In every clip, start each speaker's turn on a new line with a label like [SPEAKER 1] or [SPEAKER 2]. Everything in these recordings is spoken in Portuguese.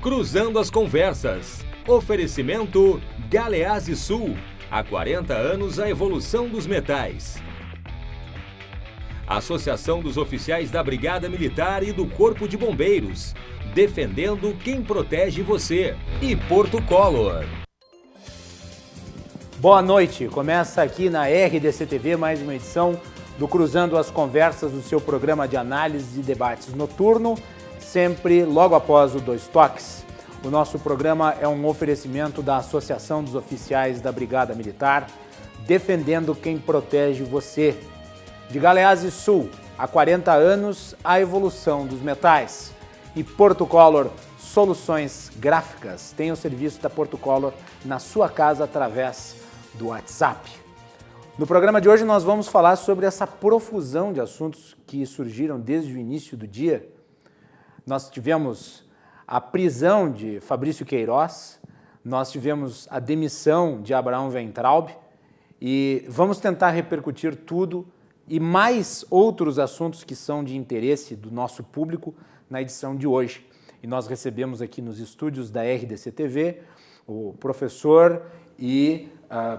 [SPEAKER 1] Cruzando as Conversas. Oferecimento Galeazzi Sul. Há 40 anos a evolução dos metais. Associação dos Oficiais da Brigada Militar e do Corpo de Bombeiros. Defendendo quem protege você. E Porto Color.
[SPEAKER 2] Boa noite. Começa aqui na RDC-TV mais uma edição do Cruzando as Conversas, do seu programa de análise e debates noturno, sempre logo após o Dois Toques. O nosso programa é um oferecimento da Associação dos Oficiais da Brigada Militar, defendendo quem protege você. De Galeazzi Sul, há 40 anos, a evolução dos metais. E Porto Color, soluções gráficas. Tem o serviço da Porto Color na sua casa através do WhatsApp. No programa de hoje nós vamos falar sobre essa profusão de assuntos que surgiram desde o início do dia. Nós tivemos a prisão de Fabrício Queiroz, nós tivemos a demissão de Abraão Weintraub e vamos tentar repercutir tudo e mais outros assuntos que são de interesse do nosso público na edição de hoje. E nós recebemos aqui nos estúdios da RDC-TV o professor e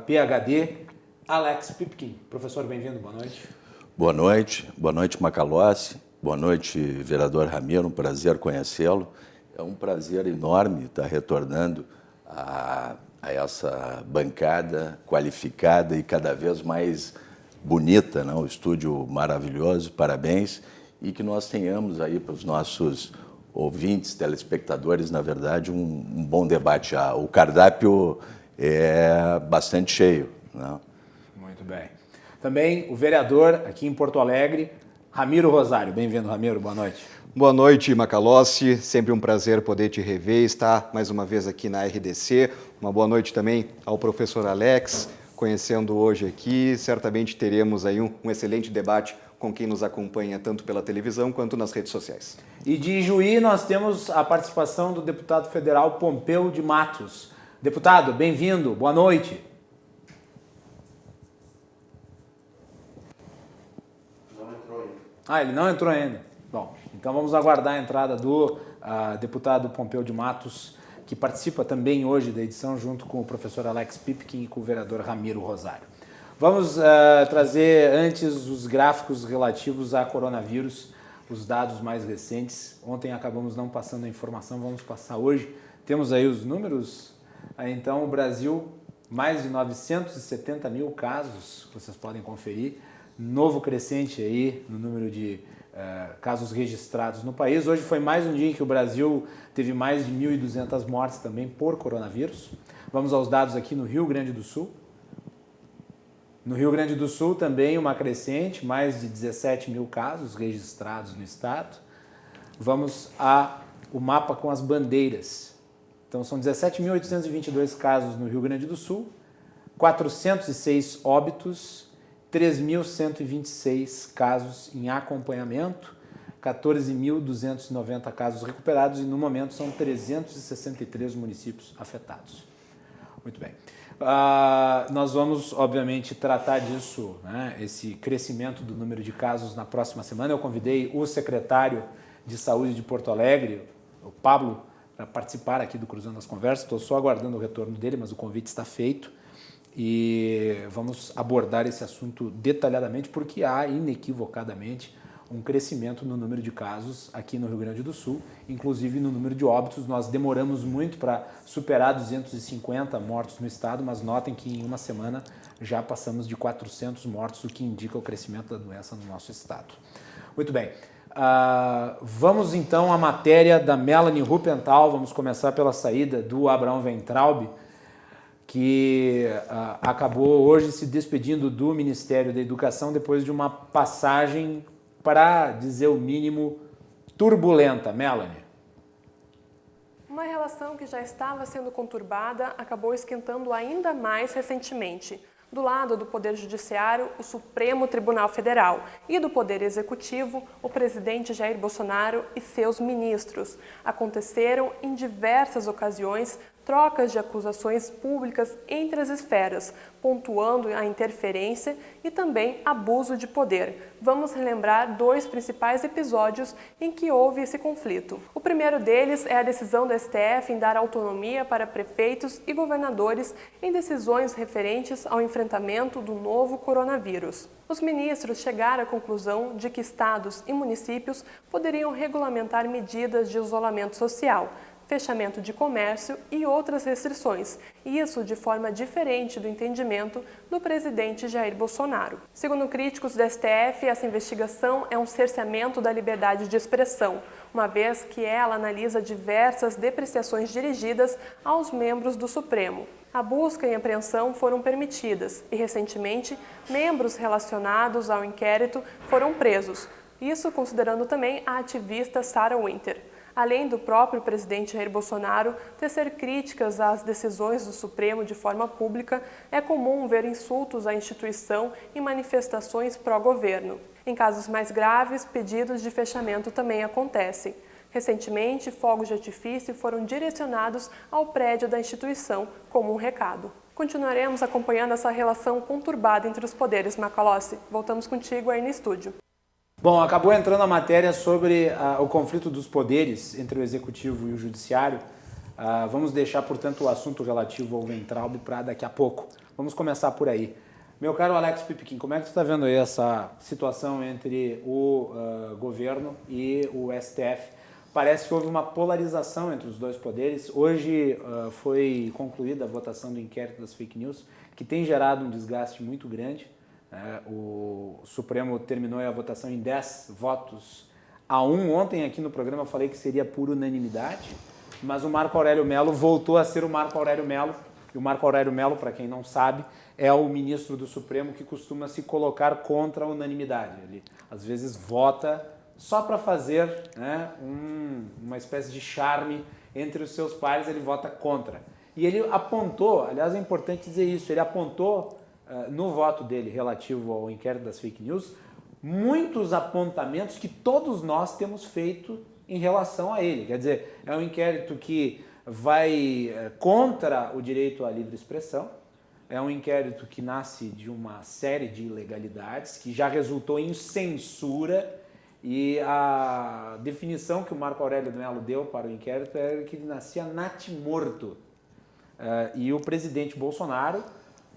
[SPEAKER 2] PhD Alex Pipkin. Professor, bem-vindo, boa noite.
[SPEAKER 3] Boa noite, Macalossi. Boa noite, vereador Ramiro, um prazer conhecê-lo. É um prazer enorme estar retornando a essa bancada qualificada e cada vez mais bonita, né? Um estúdio maravilhoso, parabéns. E que nós tenhamos aí para os nossos ouvintes, telespectadores, na verdade, um bom debate. O cardápio é bastante cheio, né?
[SPEAKER 2] Muito bem. Também o vereador aqui em Porto Alegre, Ramiro Rosário. Bem-vindo, Ramiro, boa noite.
[SPEAKER 4] Boa noite, Macalossi. Sempre um prazer poder te rever, estar mais uma vez aqui na RDC. Uma boa noite também ao professor Alex, conhecendo hoje aqui. Certamente teremos aí um excelente debate com quem nos acompanha tanto pela televisão quanto nas redes sociais.
[SPEAKER 2] E de Juí nós temos a participação do deputado federal Pompeu de Matos. Deputado, bem-vindo, boa noite.
[SPEAKER 3] Não entrou ainda.
[SPEAKER 2] Ele não entrou ainda. Bom, então vamos aguardar a entrada do deputado Pompeu de Matos, que participa também hoje da edição, junto com o professor Alex Pipkin e com o vereador Ramiro Rosário. Vamos trazer antes os gráficos relativos a coronavírus, os dados mais recentes. Ontem acabamos não passando a informação, vamos passar hoje. Temos aí os números. Então, o Brasil, mais de 970 mil casos, vocês podem conferir. Novo crescente aí no número de casos registrados no país. Hoje foi mais um dia em que o Brasil teve mais de 1.200 mortes também por coronavírus. Vamos aos dados aqui no Rio Grande do Sul. No Rio Grande do Sul também uma crescente, mais de 17 mil casos registrados no estado. Vamos ao mapa com as bandeiras. Então são 17.822 casos no Rio Grande do Sul, 406 óbitos, 3.126 casos em acompanhamento, 14.290 casos recuperados e no momento são 363 municípios afetados. Muito bem. Nós vamos, obviamente, tratar disso, né, esse crescimento do número de casos na próxima semana. Eu convidei o secretário de Saúde de Porto Alegre, o Pablo, para participar aqui do Cruzando as Conversas. Estou só aguardando o retorno dele, mas o convite está feito. E vamos abordar esse assunto detalhadamente, porque há, inequivocadamente, um crescimento no número de casos aqui no Rio Grande do Sul, inclusive no número de óbitos. Nós demoramos muito para superar 250 mortos no estado, mas notem que em uma semana já passamos de 400 mortos, o que indica o crescimento da doença no nosso estado. Muito bem. Vamos então à matéria da Melanie Rupenthal. Vamos começar pela saída do Abraão Weintraub, que acabou hoje se despedindo do Ministério da Educação depois de uma passagem, para dizer o mínimo, turbulenta. Melanie.
[SPEAKER 5] Uma relação que já estava sendo conturbada acabou esquentando ainda mais recentemente. Do lado do Poder Judiciário, o Supremo Tribunal Federal, e do Poder Executivo, o presidente Jair Bolsonaro e seus ministros. Aconteceram em diversas ocasiões trocas de acusações públicas entre as esferas, pontuando a interferência e também abuso de poder. Vamos relembrar 2 principais episódios em que houve esse conflito. O primeiro deles é a decisão do STF em dar autonomia para prefeitos e governadores em decisões referentes ao enfrentamento do novo coronavírus. Os ministros chegaram à conclusão de que estados e municípios poderiam regulamentar medidas de isolamento social, fechamento de comércio e outras restrições, isso de forma diferente do entendimento do presidente Jair Bolsonaro. Segundo críticos do STF, essa investigação é um cerceamento da liberdade de expressão, uma vez que ela analisa diversas depreciações dirigidas aos membros do Supremo. A busca e apreensão foram permitidas e, recentemente, membros relacionados ao inquérito foram presos, isso considerando também a ativista Sarah Winter. Além do próprio presidente Jair Bolsonaro tecer críticas às decisões do Supremo de forma pública, é comum ver insultos à instituição e manifestações pró-governo. Em casos mais graves, pedidos de fechamento também acontecem. Recentemente, fogos de artifício foram direcionados ao prédio da instituição como um recado. Continuaremos acompanhando essa relação conturbada entre os poderes, Macalossi. Voltamos contigo aí no estúdio.
[SPEAKER 2] Bom, acabou entrando a matéria sobre o conflito dos poderes entre o Executivo e o Judiciário. Vamos deixar, portanto, o assunto relativo ao Weintraub para daqui a pouco. Vamos começar por aí. Meu caro Alex Pipiquim, como é que você está vendo aí essa situação entre o governo e o STF? Parece que houve uma polarização entre os 2 poderes. Hoje foi concluída a votação do inquérito das fake news, que tem gerado um desgaste muito grande. O Supremo terminou a votação em 10 votos a 1. Ontem aqui no programa eu falei que seria por unanimidade, mas o Marco Aurélio Mello voltou a ser o Marco Aurélio Mello. E o Marco Aurélio Mello, para quem não sabe, é o ministro do Supremo que costuma se colocar contra a unanimidade. Ele às vezes vota só para fazer, né, uma espécie de charme entre os seus pares, ele vota contra. E ele apontou, aliás é importante dizer isso, ele apontou no voto dele relativo ao inquérito das fake news, muitos apontamentos que todos nós temos feito em relação a ele. Quer dizer, é um inquérito que vai contra o direito à livre expressão, é um inquérito que nasce de uma série de ilegalidades, que já resultou em censura, e a definição que o Marco Aurélio Mello deu para o inquérito era que ele nascia natimorto. E o presidente Bolsonaro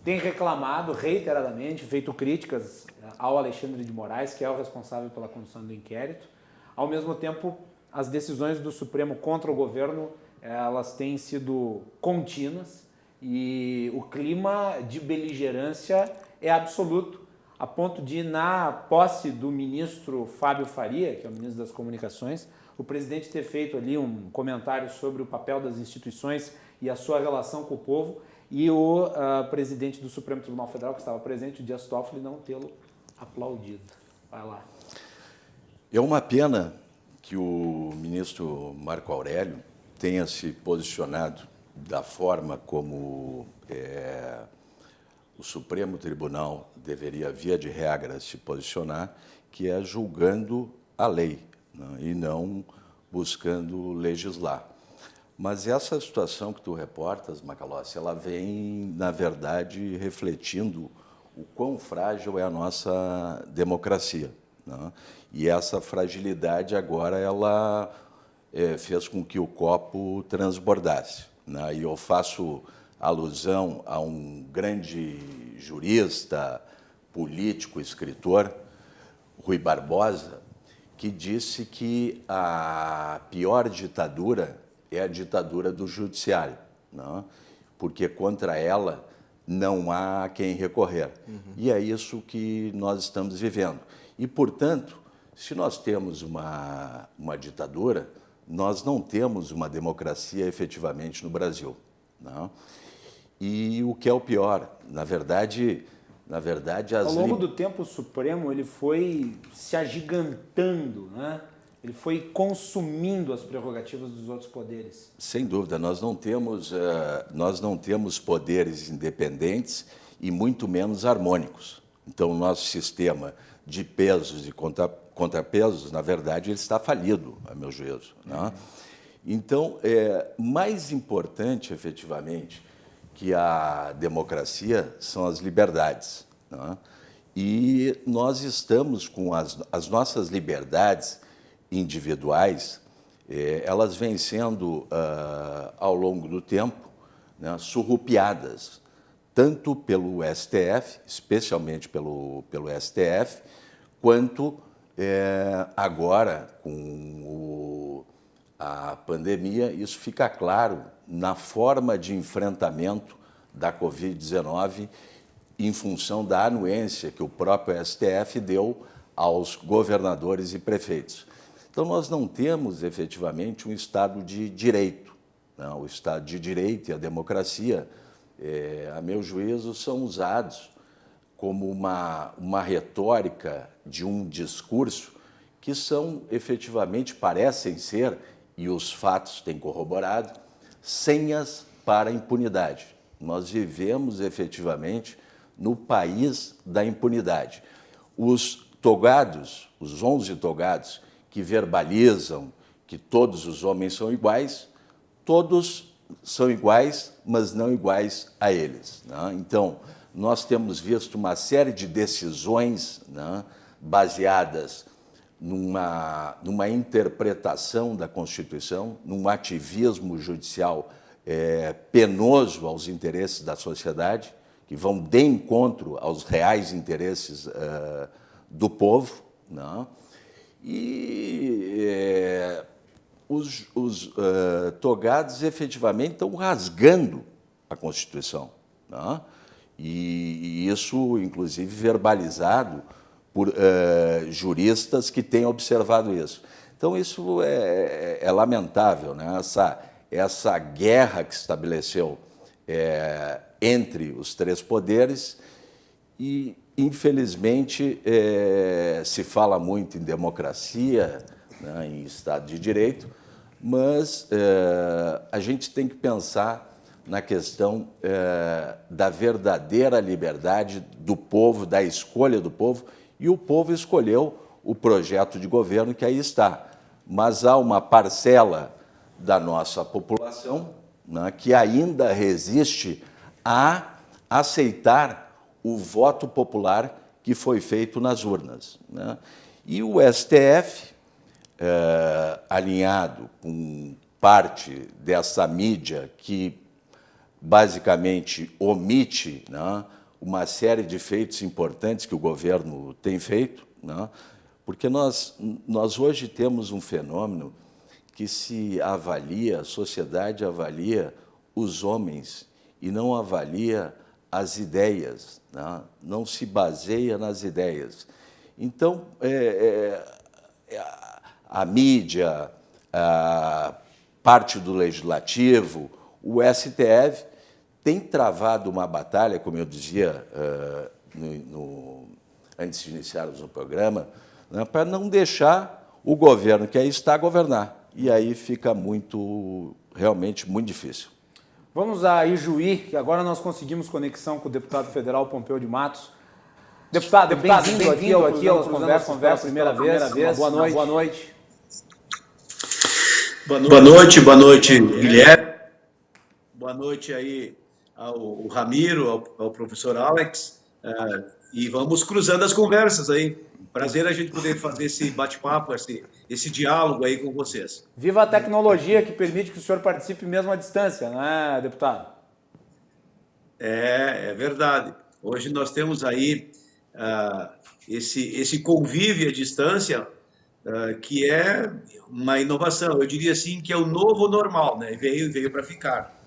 [SPEAKER 2] tem reclamado reiteradamente, feito críticas ao Alexandre de Moraes, que é o responsável pela condução do inquérito. Ao mesmo tempo, as decisões do Supremo contra o governo, elas têm sido contínuas e o clima de beligerância é absoluto, a ponto de, na posse do ministro Fábio Faria, que é o ministro das Comunicações, o presidente ter feito ali um comentário sobre o papel das instituições e a sua relação com o povo, e o presidente do Supremo Tribunal Federal, que estava presente, o Dias Toffoli, não tê-lo aplaudido. Vai lá.
[SPEAKER 3] É uma pena que o ministro Marco Aurélio tenha se posicionado da forma como o Supremo Tribunal deveria, via de regra, se posicionar, que é julgando a lei, né, e não buscando legislar. Mas essa situação que tu reportas, Macalossi, ela vem, na verdade, refletindo o quão frágil é a nossa democracia, né? E essa fragilidade agora ela fez com que o copo transbordasse, né? E eu faço alusão a um grande jurista, político, escritor, Rui Barbosa, que disse que a pior ditadura é a ditadura do judiciário, não? Porque contra ela não há quem recorrer. E é isso que nós estamos vivendo. E, portanto, se nós temos uma ditadura, nós não temos uma democracia efetivamente no Brasil, não? E o que é o pior, na verdade
[SPEAKER 2] ao longo do tempo o Supremo ele foi se agigantando, né? Ele foi consumindo as prerrogativas dos outros poderes.
[SPEAKER 3] Sem dúvida, nós não temos poderes independentes e muito menos harmônicos. Então, o nosso sistema de pesos e contrapesos, na verdade, ele está falido, a meu juízo, né? Então, mais importante, efetivamente, que a democracia são as liberdades, né? E nós estamos com as nossas liberdades individuais, elas vêm sendo, ao longo do tempo, né, surrupiadas, tanto pelo STF, especialmente pelo STF, quanto agora, com a pandemia, isso fica claro na forma de enfrentamento da Covid-19 em função da anuência que o próprio STF deu aos governadores e prefeitos. Então, nós não temos, efetivamente, um Estado de Direito. Não, o Estado de Direito e a democracia, a meu juízo, são usados como uma retórica de um discurso que são, efetivamente, parecem ser, e os fatos têm corroborado, senhas para a impunidade. Nós vivemos, efetivamente, no país da impunidade. Os togados, os 11 togados que verbalizam que todos os homens são iguais, todos são iguais, mas não iguais a eles, né? Então, nós temos visto uma série de decisões, né, baseadas numa interpretação da Constituição, num ativismo judicial penoso aos interesses da sociedade, que vão de encontro aos reais interesses do povo, né? E os togados efetivamente estão rasgando a Constituição, né? E isso, inclusive, verbalizado por juristas que têm observado isso. Então, isso é lamentável, né? Essa guerra que se estabeleceu entre os três poderes e, infelizmente, se fala muito em democracia, né, em Estado de Direito, mas a gente tem que pensar na questão da verdadeira liberdade do povo, da escolha do povo, e o povo escolheu o projeto de governo que aí está. Mas há uma parcela da nossa população, né, que ainda resiste a aceitar o voto popular que foi feito nas urnas, né? E o STF, alinhado com parte dessa mídia que basicamente omite, né, uma série de feitos importantes que o governo tem feito, né, porque nós hoje temos um fenômeno que se avalia, a sociedade avalia os homens e não avalia as ideias, né? Não se baseia nas ideias. Então, a mídia, a parte do legislativo, o STF tem travado uma batalha, como eu dizia antes de iniciarmos o programa, né, para não deixar o governo que aí está governar. E aí fica realmente muito difícil.
[SPEAKER 2] Vamos a Ijuí, que agora nós conseguimos conexão com o deputado federal Pompeu de Matos. Deputado, bem-vindo aqui ao Conversa pela primeira vez. Boa noite.
[SPEAKER 6] Boa noite, Guilherme. Boa noite aí ao Ramiro, ao professor Alex. E vamos cruzando as conversas aí. Prazer a gente poder fazer esse bate-papo, esse diálogo aí com vocês.
[SPEAKER 2] Viva a tecnologia que permite que o senhor participe mesmo à distância, né, deputado?
[SPEAKER 6] É verdade. Hoje nós temos aí esse convívio à distância, que é uma inovação. Eu diria assim que é o novo normal, né? Veio para ficar.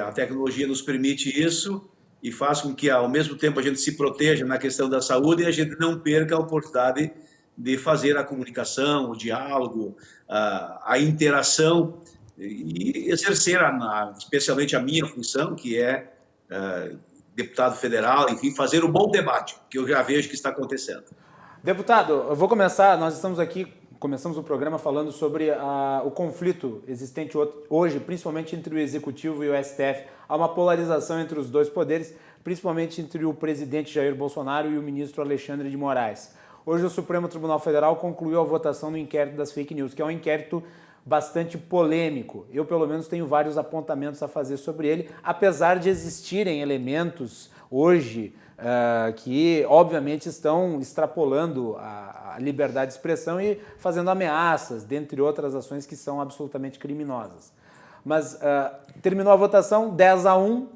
[SPEAKER 6] A tecnologia nos permite isso e faz com que, ao mesmo tempo, a gente se proteja na questão da saúde e a gente não perca a oportunidade de fazer a comunicação, o diálogo, a interação e exercer, especialmente a minha função, que é deputado federal, enfim, fazer um bom debate, que eu já vejo que está acontecendo.
[SPEAKER 2] Deputado, eu vou começar, nós estamos aqui, começamos o programa falando sobre o conflito existente hoje, principalmente entre o Executivo e o STF. Há uma polarização entre os dois poderes, principalmente entre o presidente Jair Bolsonaro e o ministro Alexandre de Moraes. Hoje o Supremo Tribunal Federal concluiu a votação no inquérito das fake news, que é um inquérito bastante polêmico. Eu, pelo menos, tenho vários apontamentos a fazer sobre ele, apesar de existirem elementos hoje que, obviamente, estão extrapolando a liberdade de expressão e fazendo ameaças, dentre outras ações que são absolutamente criminosas. Mas terminou a votação, 10-1,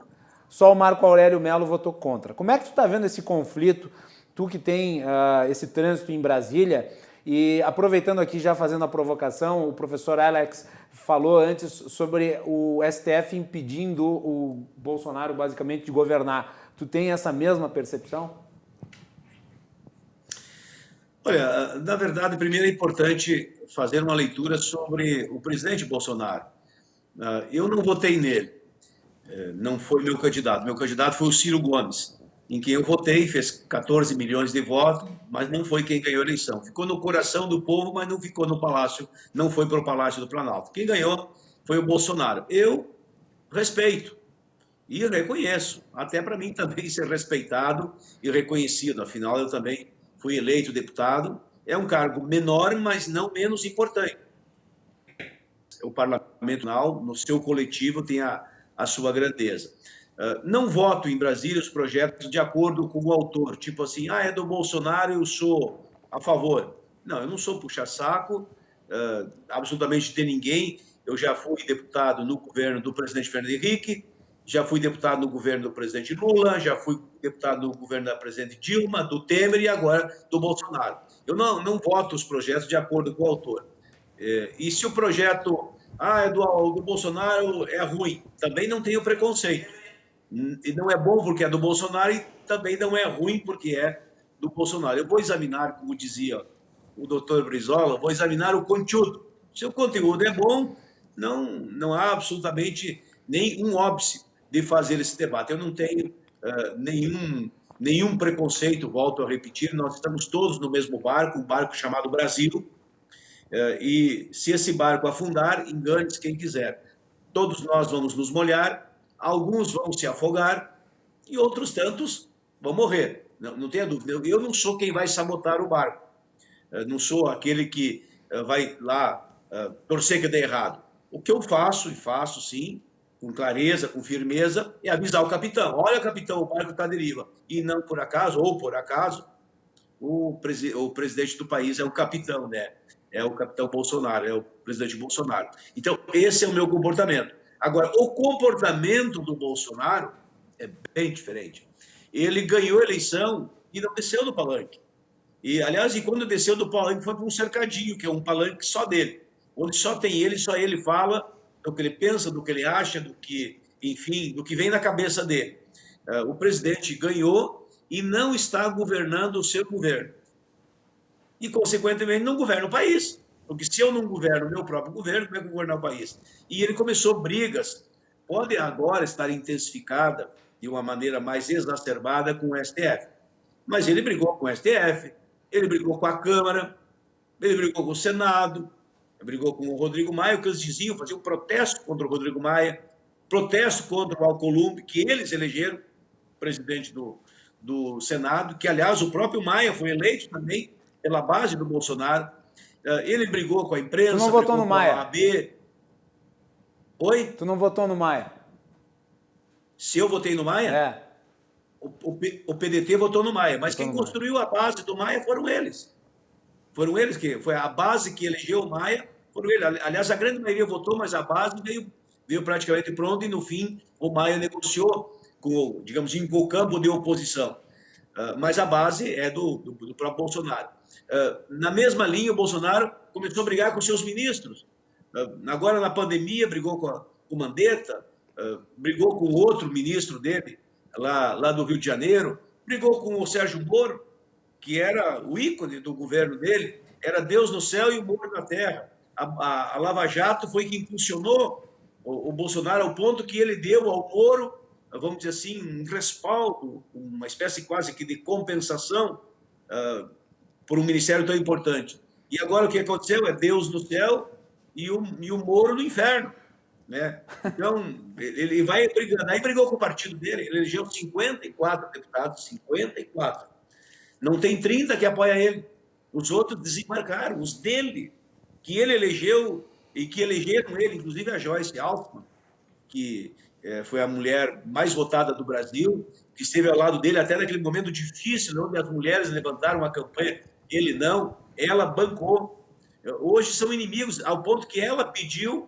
[SPEAKER 2] só o Marco Aurélio Mello votou contra. Como é que tu está vendo esse conflito, tu que tem esse trânsito em Brasília? E aproveitando aqui, já fazendo a provocação, o professor Alex falou antes sobre o STF impedindo o Bolsonaro, basicamente, de governar. Tu tem essa mesma percepção?
[SPEAKER 6] Olha, na verdade, primeiro é importante fazer uma leitura sobre o presidente Bolsonaro. Eu não votei nele, não foi meu candidato. Meu candidato foi o Ciro Gomes, em quem eu votei, fez 14 milhões de votos, mas não foi quem ganhou a eleição. Ficou no coração do povo, mas não ficou no Palácio, não foi para o Palácio do Planalto. Quem ganhou foi o Bolsonaro. Eu respeito e reconheço, até para mim também ser respeitado e reconhecido. Afinal, eu também fui eleito deputado. É um cargo menor, mas não menos importante. O Parlamento, no seu coletivo, tem a sua grandeza. Não voto em Brasília os projetos de acordo com o autor, tipo assim, é do Bolsonaro, eu sou a favor. Não, eu não sou puxa-saco absolutamente de ninguém. Eu já fui deputado no governo do presidente Fernando Henrique, já fui deputado no governo do presidente Lula, já fui deputado no governo da presidente Dilma, do Temer e agora do Bolsonaro. Eu não voto os projetos de acordo com o autor. E se o projeto é do Bolsonaro, é ruim, também não tenho preconceito. E não é bom porque é do Bolsonaro e também não é ruim porque é do Bolsonaro. Eu vou examinar, como dizia o doutor Brizola, vou examinar o conteúdo. Se o conteúdo é bom, não há absolutamente nenhum óbice de fazer esse debate. Eu não tenho nenhum preconceito, volto a repetir, nós estamos todos no mesmo barco, um barco chamado Brasil, e se esse barco afundar, engane-se quem quiser. Todos nós vamos nos molhar, alguns vão se afogar e outros tantos vão morrer. Não tenha dúvida. Eu não sou quem vai sabotar o barco. Não sou aquele que vai lá torcer que dê errado. O que eu faço, e faço sim, com clareza, com firmeza, é avisar o capitão. Olha, capitão, o barco está à deriva. E não por acaso, ou por acaso, o presidente do país é o capitão, né? É o capitão Bolsonaro, é o presidente Bolsonaro. Então, esse é o meu comportamento. Agora, o comportamento do Bolsonaro é bem diferente. Ele ganhou a eleição e não desceu do palanque. E, aliás, quando desceu do palanque, foi para um cercadinho, que é um palanque só dele, onde só tem ele, só ele fala do que ele pensa, do que ele acha, do que, enfim, do que vem na cabeça dele. O presidente ganhou e não está governando o seu governo. E, consequentemente, não governa o país. Porque se eu não governo o meu próprio governo, como é que eu vou governar o país? E ele começou brigas, pode agora estar intensificada de uma maneira mais exacerbada com o STF. Mas ele brigou com o STF, ele brigou com a Câmara, ele brigou com o Senado, brigou com o Rodrigo Maia, o que eles diziam, faziam protesto contra o Rodrigo Maia, protesto contra o Alcolumbre, que eles elegeram presidente do Senado, que, aliás, o próprio Maia foi eleito também pela base do Bolsonaro. Ele brigou com a imprensa,
[SPEAKER 2] tu não votou no Maia?
[SPEAKER 6] A OAB. Oi?
[SPEAKER 2] Tu não votou no Maia?
[SPEAKER 6] Se eu votei no Maia?
[SPEAKER 2] É.
[SPEAKER 6] O PDT votou no Maia, mas quem construiu a base do Maia foram eles. Foram eles que foi a base que elegeu o Maia, foram eles. Aliás, a grande maioria votou, mas a base veio praticamente pronta e, no fim, o Maia negociou com, digamos, em o campo de oposição. Mas a base é do próprio Bolsonaro. Na mesma linha, o Bolsonaro começou a brigar com seus ministros. Agora, na pandemia, brigou com o Mandetta, brigou com outro ministro dele, lá do Rio de Janeiro, brigou com o Sérgio Moro, que era o ícone do governo dele, era Deus no céu e o Moro na terra. A Lava Jato foi que impulsionou o Bolsonaro ao ponto que ele deu ao Moro, vamos dizer assim, um respaldo, uma espécie quase que de compensação por um ministério tão importante. E agora o que aconteceu é Deus no céu e o Moro no inferno. Né? Então, ele vai brigando. Aí brigou com o partido dele, ele elegeu 54 deputados, 54. Não tem 30 que apoia ele. Os outros desembarcaram, os dele, que ele elegeu e que elegeram ele, inclusive a Joyce Altman, que foi a mulher mais votada do Brasil, que esteve ao lado dele até naquele momento difícil, onde as mulheres levantaram a campanha, ele não, ela bancou. Hoje são inimigos, ao ponto que ela pediu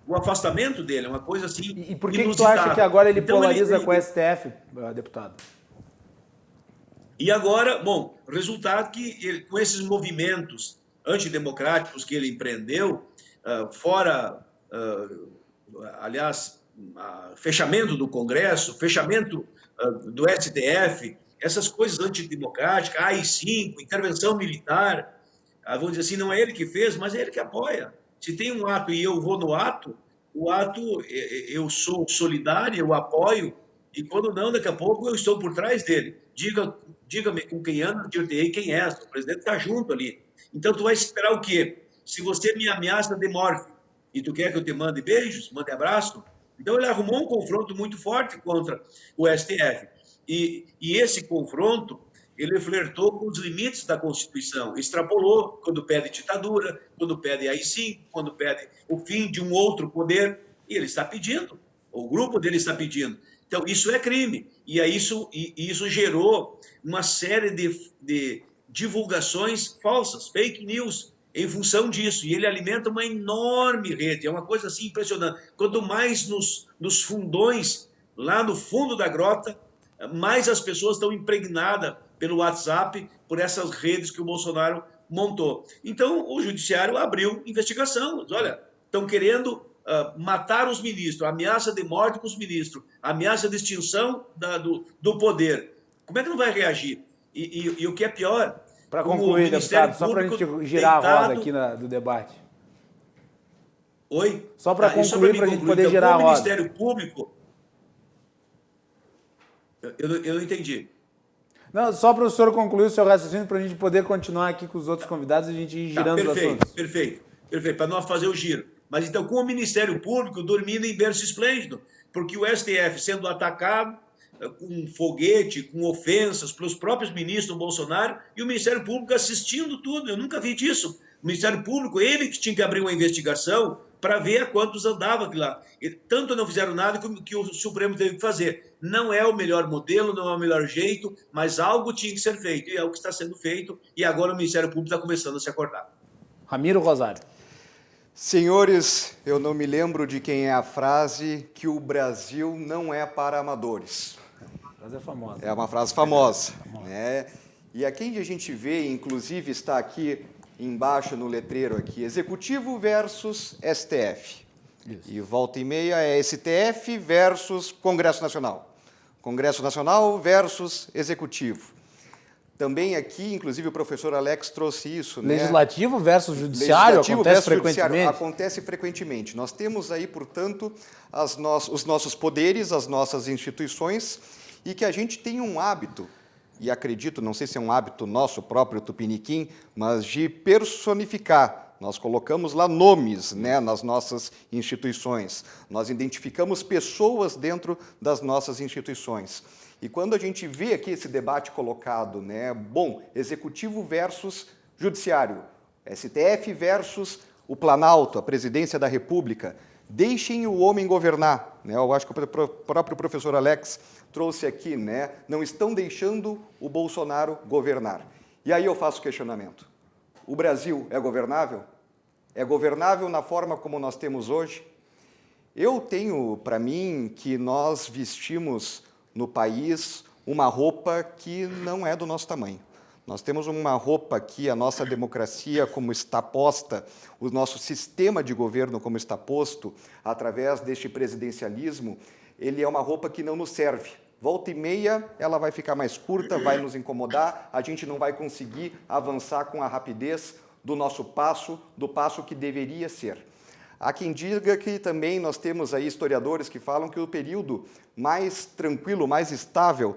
[SPEAKER 6] o afastamento dele, uma coisa assim
[SPEAKER 2] E por que tu acha que agora ele
[SPEAKER 6] então,
[SPEAKER 2] polariza com o STF, deputado?
[SPEAKER 6] E agora, bom, resultado que ele, com esses movimentos antidemocráticos que ele empreendeu, aliás, fechamento do Congresso, fechamento do STF, essas coisas antidemocráticas, AI-5, intervenção militar, vamos dizer assim, não é ele que fez, mas é ele que apoia. Se tem um ato e eu vou no ato, o ato, eu sou solidário, eu apoio, e quando não, daqui a pouco eu estou por trás dele. Diga-me com quem anda, dir-te-ei quem és. O presidente está junto ali. Então, tu vai esperar o quê? Se você me ameaça de morte e tu quer que eu te mande beijos, mande abraço, então ele arrumou um confronto muito forte contra o STF. E esse confronto, ele flertou com os limites da Constituição, extrapolou quando pede ditadura, quando pede AI-5, quando pede o fim de um outro poder, e ele está pedindo, o grupo dele está pedindo. Então, isso é crime, e isso gerou uma série de divulgações falsas, fake news, em função disso, e ele alimenta uma enorme rede, é uma coisa assim impressionante. Quanto mais nos fundões, lá no fundo da grota, mais as pessoas estão impregnadas pelo WhatsApp, por essas redes que o Bolsonaro montou. Então, o judiciário abriu investigação. Olha, estão querendo matar os ministros, ameaça de morte com os ministros, ameaça de extinção do poder. Como é que não vai reagir? E o que é pior...
[SPEAKER 2] Para concluir, deputado, só para a gente girar a roda aqui do debate.
[SPEAKER 6] Oi?
[SPEAKER 2] Só para concluir, para a gente poder girar a roda.
[SPEAKER 6] O Ministério Público... Eu não entendi.
[SPEAKER 2] Não, só para o senhor concluir o seu raciocínio, para a gente poder continuar aqui com os outros convidados e a gente ir girando os assuntos.
[SPEAKER 6] Perfeito, para nós fazer o giro. Mas então, com o Ministério Público dormindo em berço esplêndido, porque o STF sendo atacado com foguete, com ofensas pelos próprios ministros do Bolsonaro e o Ministério Público assistindo tudo. Eu nunca vi disso. O Ministério Público, ele que tinha que abrir uma investigação para ver a quantos andava aquilo lá. E tanto não fizeram nada que o Supremo teve que fazer. Não é o melhor modelo, não é o melhor jeito, mas algo tinha que ser feito, e é o que está sendo feito, e agora o Ministério Público está começando a se acordar.
[SPEAKER 2] Ramiro Rosário.
[SPEAKER 4] Senhores, eu não me lembro de quem é a frase que o Brasil não é para amadores.
[SPEAKER 2] A frase é famosa.
[SPEAKER 4] É uma frase famosa. Né? E aqui a gente vê, inclusive está aqui embaixo no letreiro aqui, Executivo versus STF. Isso. E volta e meia é STF versus Congresso Nacional. Congresso Nacional versus Executivo. Também aqui, inclusive, o professor Alex trouxe isso.
[SPEAKER 2] Legislativo versus Judiciário acontece frequentemente?
[SPEAKER 4] Acontece frequentemente. Nós temos aí, portanto, os nossos poderes, as nossas instituições, e que a gente tem um hábito, e acredito, não sei se é um hábito nosso próprio, tupiniquim, mas de personificar. Nós colocamos lá nomes, né, nas nossas instituições. Nós identificamos pessoas dentro das nossas instituições. E quando a gente vê aqui esse debate colocado, né, bom, Executivo versus Judiciário, STF versus o Planalto, a Presidência da República, deixem o homem governar. Né? Eu acho que o próprio professor Alex trouxe aqui, né, não estão deixando o Bolsonaro governar. E aí eu faço o questionamento. O Brasil é governável? É governável na forma como nós temos hoje? Eu tenho para mim que nós vestimos no país uma roupa que não é do nosso tamanho. Nós temos uma roupa aqui, a nossa democracia como está posta, o nosso sistema de governo como está posto, através deste presidencialismo, ele é uma roupa que não nos serve. Volta e meia, ela vai ficar mais curta, vai nos incomodar, a gente não vai conseguir avançar com a rapidez do nosso passo, do passo que deveria ser. Há quem diga que também nós temos aí historiadores que falam que o período mais tranquilo, mais estável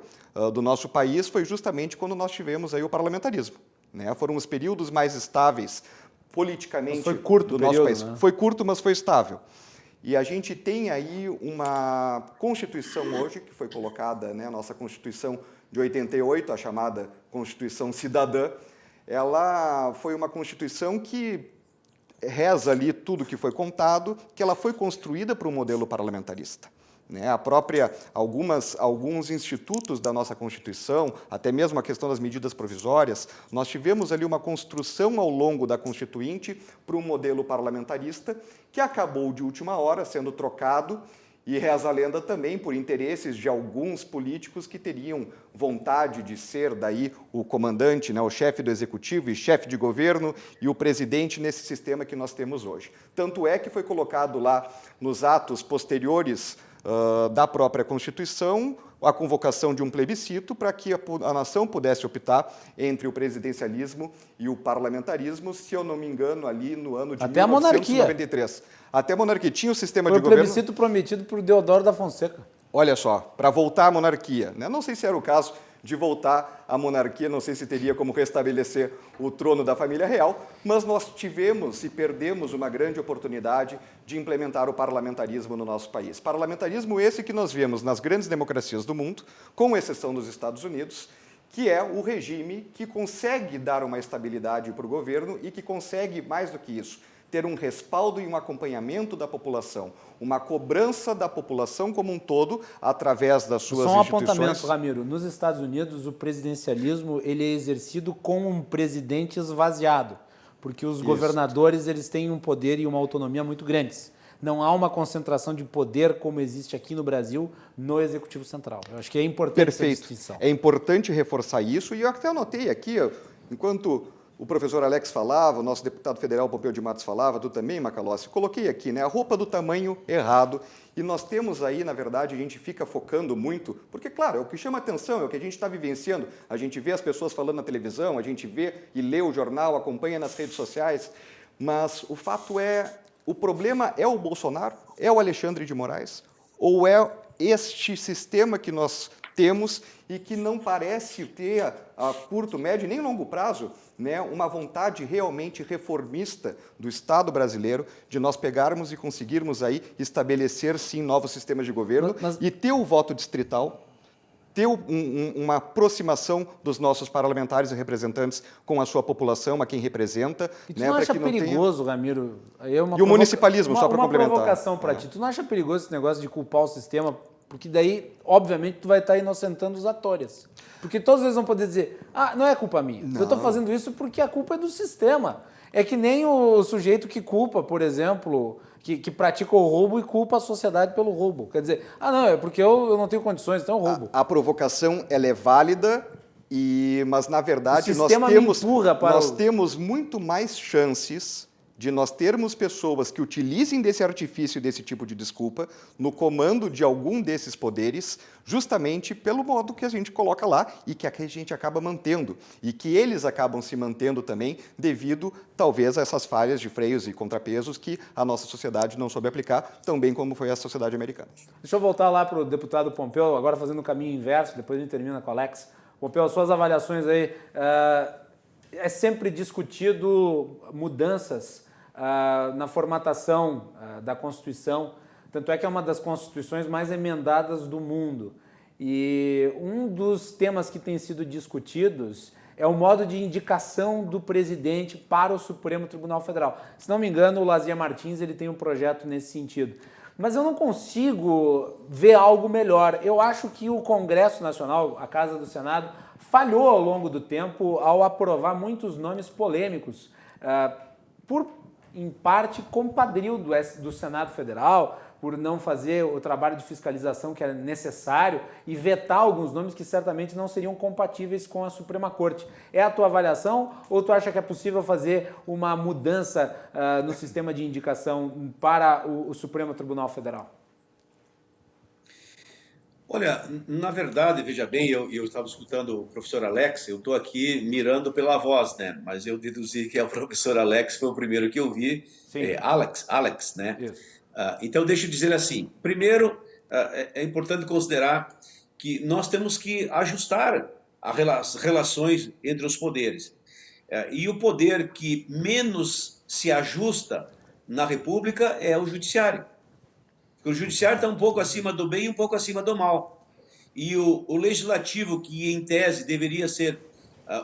[SPEAKER 4] do nosso país foi justamente quando nós tivemos aí o parlamentarismo. Né? Foram os períodos mais estáveis politicamente
[SPEAKER 2] foi curto
[SPEAKER 4] do nosso país.
[SPEAKER 2] Né?
[SPEAKER 4] Foi curto, mas foi estável. E a gente tem aí uma Constituição hoje, que foi colocada, né, a nossa Constituição de 88, a chamada Constituição Cidadã. Ela foi uma Constituição que reza ali tudo que foi contado, que ela foi construída para um modelo parlamentarista. Né? Alguns institutos da nossa Constituição, até mesmo a questão das medidas provisórias, nós tivemos ali uma construção ao longo da Constituinte para um modelo parlamentarista que acabou de última hora sendo trocado, e reza a lenda também por interesses de alguns políticos que teriam vontade de ser daí o comandante, né, o chefe do executivo e chefe de governo e o presidente nesse sistema que nós temos hoje. Tanto é que foi colocado lá nos atos posteriores da própria Constituição a convocação de um plebiscito para que a nação pudesse optar entre o presidencialismo e o parlamentarismo, se eu não me engano, ali no ano de
[SPEAKER 2] até
[SPEAKER 4] 1993. Até a monarquia. Tinha o sistema
[SPEAKER 2] Foi
[SPEAKER 4] de governo...
[SPEAKER 2] Foi o plebiscito prometido por Deodoro da Fonseca.
[SPEAKER 4] Olha só, para voltar à monarquia. Né? Não sei se era o caso de voltar à monarquia, não sei se teria como restabelecer o trono da família real, mas nós tivemos e perdemos uma grande oportunidade de implementar o parlamentarismo no nosso país. Parlamentarismo esse que nós vemos nas grandes democracias do mundo, com exceção dos Estados Unidos, que é o regime que consegue dar uma estabilidade para o governo e que consegue, mais do que isso, ter um respaldo e um acompanhamento da população, uma cobrança da população como um todo através das suas instituições.
[SPEAKER 2] Só um apontamento, Ramiro. Nos Estados Unidos, o presidencialismo ele é exercido com um presidente esvaziado, porque os governadores eles têm um poder e uma autonomia muito grandes. Não há uma concentração de poder como existe aqui no Brasil no Executivo Central. Eu acho que é importante essa distinção.
[SPEAKER 4] É importante reforçar isso, e eu até anotei aqui, enquanto o professor Alex falava, o nosso deputado federal Pompeu de Matos falava, tu também, Macalossi, coloquei aqui, né, a roupa do tamanho errado, e nós temos aí, na verdade, a gente fica focando muito, porque, claro, é o que chama atenção, é o que a gente está vivenciando, a gente vê as pessoas falando na televisão, a gente vê e lê o jornal, acompanha nas redes sociais, mas o fato é, o problema é o Bolsonaro, é o Alexandre de Moraes, ou é este sistema que nós temos e que não parece ter a curto, médio nem longo prazo, né, uma vontade realmente reformista do Estado brasileiro de nós pegarmos e conseguirmos aí estabelecer, sim, novos sistemas de governo e ter o voto distrital, ter uma aproximação dos nossos parlamentares e representantes com a sua população, a quem representa.
[SPEAKER 2] E tu não acha perigoso, Ramiro?
[SPEAKER 4] E o municipalismo, só para complementar.
[SPEAKER 2] Uma provocação para ti. Tu não acha perigoso esse negócio de culpar o sistema? Porque daí, obviamente, tu vai estar inocentando os atores. Porque todos eles vão poder dizer, não é culpa minha. Não. Eu estou fazendo isso porque a culpa é do sistema. É que nem o sujeito que culpa, por exemplo, que pratica o roubo e culpa a sociedade pelo roubo. Quer dizer, não, é porque eu não tenho condições, então eu roubo.
[SPEAKER 4] A provocação, ela é válida, mas, na verdade, nós temos muito mais chances de nós termos pessoas que utilizem desse artifício, desse tipo de desculpa, no comando de algum desses poderes, justamente pelo modo que a gente coloca lá e que a gente acaba mantendo. E que eles acabam se mantendo também devido, talvez, a essas falhas de freios e contrapesos que a nossa sociedade não soube aplicar, tão bem como foi a sociedade americana.
[SPEAKER 2] Deixa eu voltar lá para o deputado Pompeu, agora fazendo o caminho inverso, depois a gente termina com o Alex. Pompeu, suas avaliações aí. É sempre discutido mudanças na formatação da Constituição, tanto é que é uma das constituições mais emendadas do mundo. E um dos temas que tem sido discutidos é o modo de indicação do presidente para o Supremo Tribunal Federal. Se não me engano, o Lazia Martins ele tem um projeto nesse sentido. Mas eu não consigo ver algo melhor. Eu acho que o Congresso Nacional, a Casa do Senado, falhou ao longo do tempo ao aprovar muitos nomes polêmicos, em parte, compadrio do Senado Federal, por não fazer o trabalho de fiscalização que era necessário e vetar alguns nomes que certamente não seriam compatíveis com a Suprema Corte. É a tua avaliação ou tu acha que é possível fazer uma mudança no sistema de indicação para o Supremo Tribunal Federal?
[SPEAKER 6] Olha, na verdade, veja bem, eu estava escutando o professor Alex, eu estou aqui mirando pela voz, né? Mas eu deduzi que o professor Alex foi o primeiro que eu vi. Alex, né? Então, deixa eu dizer assim, primeiro, é importante considerar que nós temos que ajustar as relações entre os poderes. E o poder que menos se ajusta na República é o Judiciário. O Judiciário está um pouco acima do bem e um pouco acima do mal. E o Legislativo, que em tese deveria ser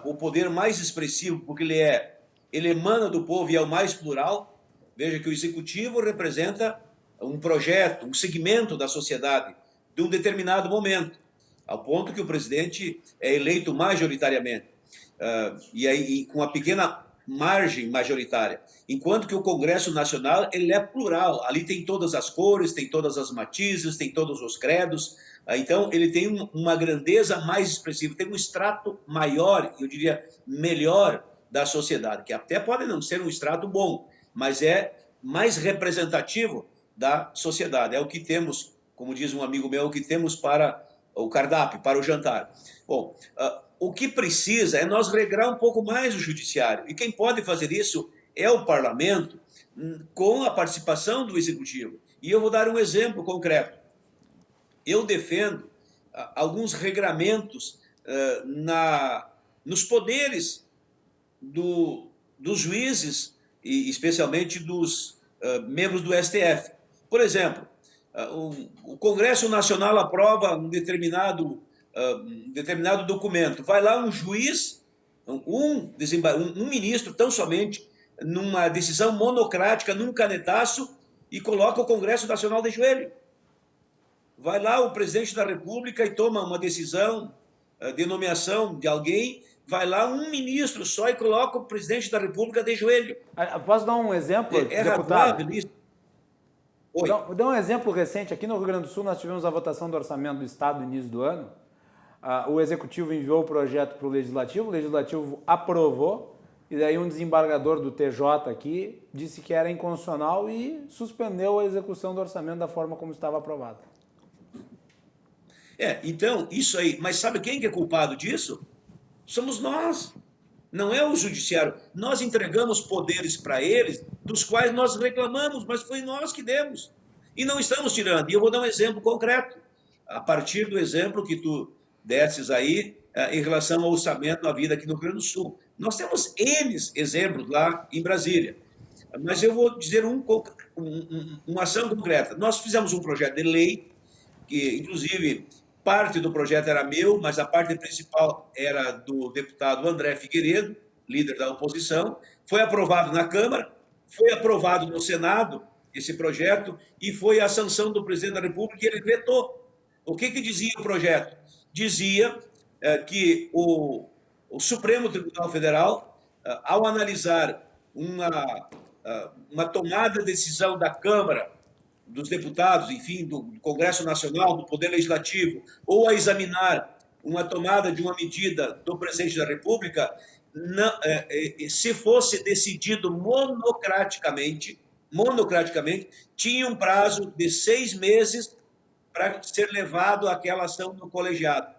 [SPEAKER 6] o poder mais expressivo, porque ele emana do povo e é o mais plural, Veja que o executivo representa um projeto, um segmento da sociedade de um determinado momento, ao ponto que o presidente é eleito majoritariamente, e aí com uma pequena margem majoritária, enquanto que o Congresso Nacional ele é plural, ali tem todas as cores, tem todas as matizes, tem todos os credos, então ele tem uma grandeza mais expressiva, tem um extrato maior, eu diria melhor da sociedade, que até pode não ser um extrato bom, mas é mais representativo da sociedade, é o que temos, como diz um amigo meu, o que temos para o cardápio, para o jantar. Bom, o que precisa é nós regrar um pouco mais o judiciário, e quem pode fazer isso é o parlamento, com a participação do executivo. E eu vou dar um exemplo concreto. Eu defendo alguns regramentos nos poderes dos juízes, e especialmente dos membros do STF. Por exemplo, o Congresso Nacional aprova um determinado documento. Vai lá um juiz, um ministro, tão somente, numa decisão monocrática, num canetaço, e coloca o Congresso Nacional de joelho. Vai lá o presidente da República e toma uma decisão de nomeação de alguém, vai lá um ministro só e coloca o presidente da República de joelho.
[SPEAKER 2] Posso dar um exemplo, deputado?
[SPEAKER 6] Isso?
[SPEAKER 2] Vou dar um exemplo recente. Aqui no Rio Grande do Sul, nós tivemos a votação do orçamento do Estado no início do ano. O Executivo enviou o projeto para o Legislativo aprovou, e daí um desembargador do TJ aqui disse que era inconstitucional e suspendeu a execução do orçamento da forma como estava aprovado.
[SPEAKER 6] Então, isso aí. Mas sabe quem que é culpado disso? Somos nós. Não é o judiciário. Nós entregamos poderes para eles, dos quais nós reclamamos, mas foi nós que demos. E não estamos tirando. E eu vou dar um exemplo concreto, a partir do exemplo que tu desses aí, em relação ao orçamento da vida aqui no Rio Grande do Sul. Nós temos N exemplos lá em Brasília. Mas eu vou dizer uma ação concreta. Nós fizemos um projeto de lei, que inclusive parte do projeto era meu, mas a parte principal era do deputado André Figueiredo, líder da oposição. Foi aprovado na Câmara, foi aprovado no Senado esse projeto e foi a sanção do presidente da República e ele vetou. O que dizia o projeto? Dizia que o Supremo Tribunal Federal, ao analisar uma tomada de decisão da Câmara, dos deputados, enfim, do Congresso Nacional, do Poder Legislativo, ou a examinar uma tomada de uma medida do presidente da República, se fosse decidido monocraticamente, tinha um prazo de 6 meses para ser levado àquela ação no colegiado.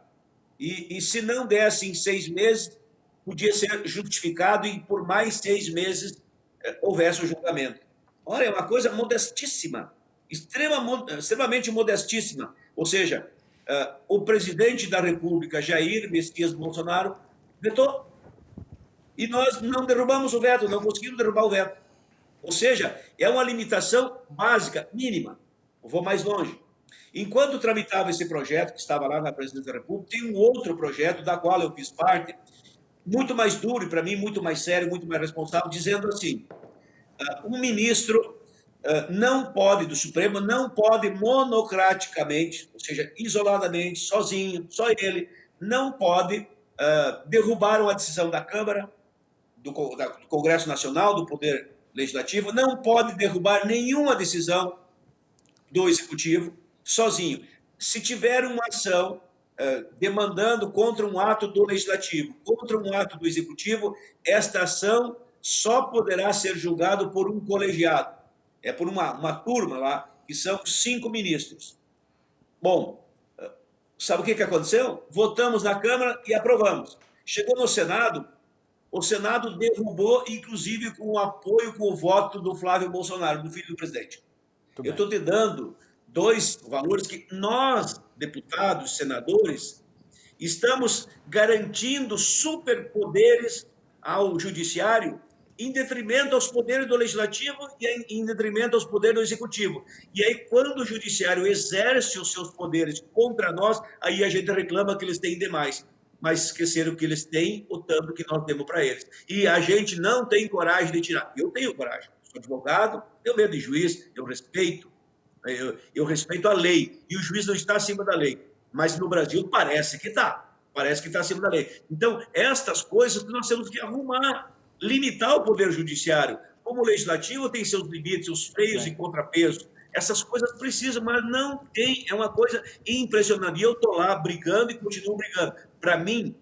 [SPEAKER 6] E se não desse em 6 meses, podia ser justificado e por mais 6 meses houvesse o julgamento. Olha, é uma coisa modestíssima, extremamente modestíssima. Ou seja, o presidente da República, Jair Messias Bolsonaro, vetou. E nós não derrubamos o veto, não conseguimos derrubar o veto. Ou seja, é uma limitação básica, mínima. Eu vou mais longe. Enquanto tramitava esse projeto, que estava lá na Presidência da República, tem um outro projeto, da qual eu fiz parte, muito mais duro e, para mim, muito mais sério, muito mais responsável, dizendo assim, um ministro não pode, do Supremo, não pode monocraticamente, ou seja, isoladamente, sozinho, só ele, não pode derrubar uma decisão da Câmara, do Congresso Nacional, do Poder Legislativo, não pode derrubar nenhuma decisão do Executivo sozinho. Se tiver uma ação demandando contra um ato do Legislativo, contra um ato do Executivo, esta ação só poderá ser julgada por um colegiado. É por uma turma lá, que são 5 ministros. Bom, sabe o que aconteceu? Votamos na Câmara e aprovamos. Chegou no Senado, o Senado derrubou, inclusive com o apoio, com o voto do Flávio Bolsonaro, do filho do presidente. Eu estou te dando 2 valores que nós, deputados, senadores, estamos garantindo superpoderes ao judiciário em detrimento aos poderes do Legislativo e em detrimento aos poderes do Executivo. E aí, quando o Judiciário exerce os seus poderes contra nós, aí a gente reclama que eles têm demais. Mas esqueceram que eles têm o tanto que nós temos para eles. E a gente não tem coragem de tirar. Eu tenho coragem, sou advogado, eu leio de juiz, eu respeito a lei, e o juiz não está acima da lei. Mas no Brasil parece que está acima da lei. Então, estas coisas que nós temos que arrumar, limitar o poder judiciário. Como o legislativo tem seus limites, seus freios e contrapesos, essas coisas precisam, mas não tem, é uma coisa impressionante. E eu estou lá brigando e continuo brigando. Para mim,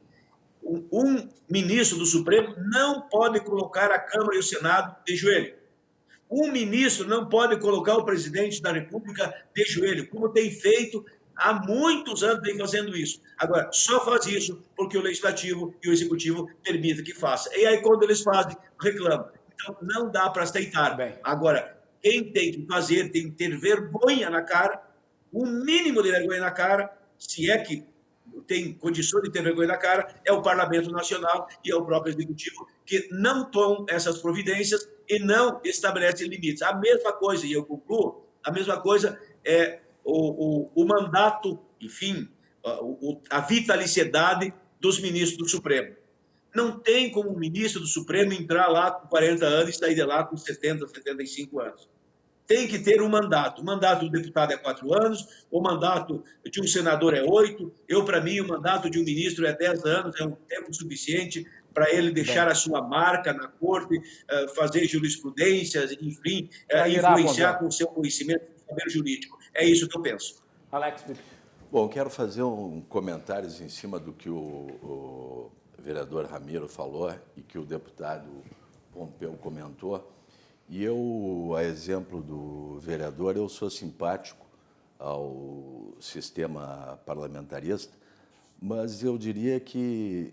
[SPEAKER 6] um ministro do Supremo não pode colocar a Câmara e o Senado de joelho. Um ministro não pode colocar o presidente da República de joelho, como tem feito há muitos anos, vem fazendo isso. Agora, só faz isso porque o Legislativo e o Executivo permitem que faça. E aí, quando eles fazem, reclamam. Então, não dá para aceitar. Agora, quem tem que fazer tem que ter vergonha na cara, um mínimo de vergonha na cara, se é que tem condições de ter vergonha na cara, é o Parlamento Nacional e é o próprio Executivo, que não tomam essas providências e não estabelecem limites. A mesma coisa, e eu concluo, a mesma coisa é o mandato, enfim, a vitaliciedade dos ministros do Supremo. Não tem como um ministro do Supremo entrar lá com 40 anos e sair de lá com 70, 75 anos. Tem que ter um mandato. O mandato do deputado é 4 anos, o mandato de um senador é 8. Para mim, o mandato de um ministro é 10 anos, é um tempo suficiente para ele deixar a sua marca na corte, fazer jurisprudências, enfim, influenciar com o seu conhecimento do saber jurídico. É isso que eu penso.
[SPEAKER 2] Alex.
[SPEAKER 3] Bom, quero fazer um comentário em cima do que o vereador Ramiro falou e que o deputado Pompeu comentou. E eu, a exemplo do vereador, eu sou simpático ao sistema parlamentarista, mas eu diria que,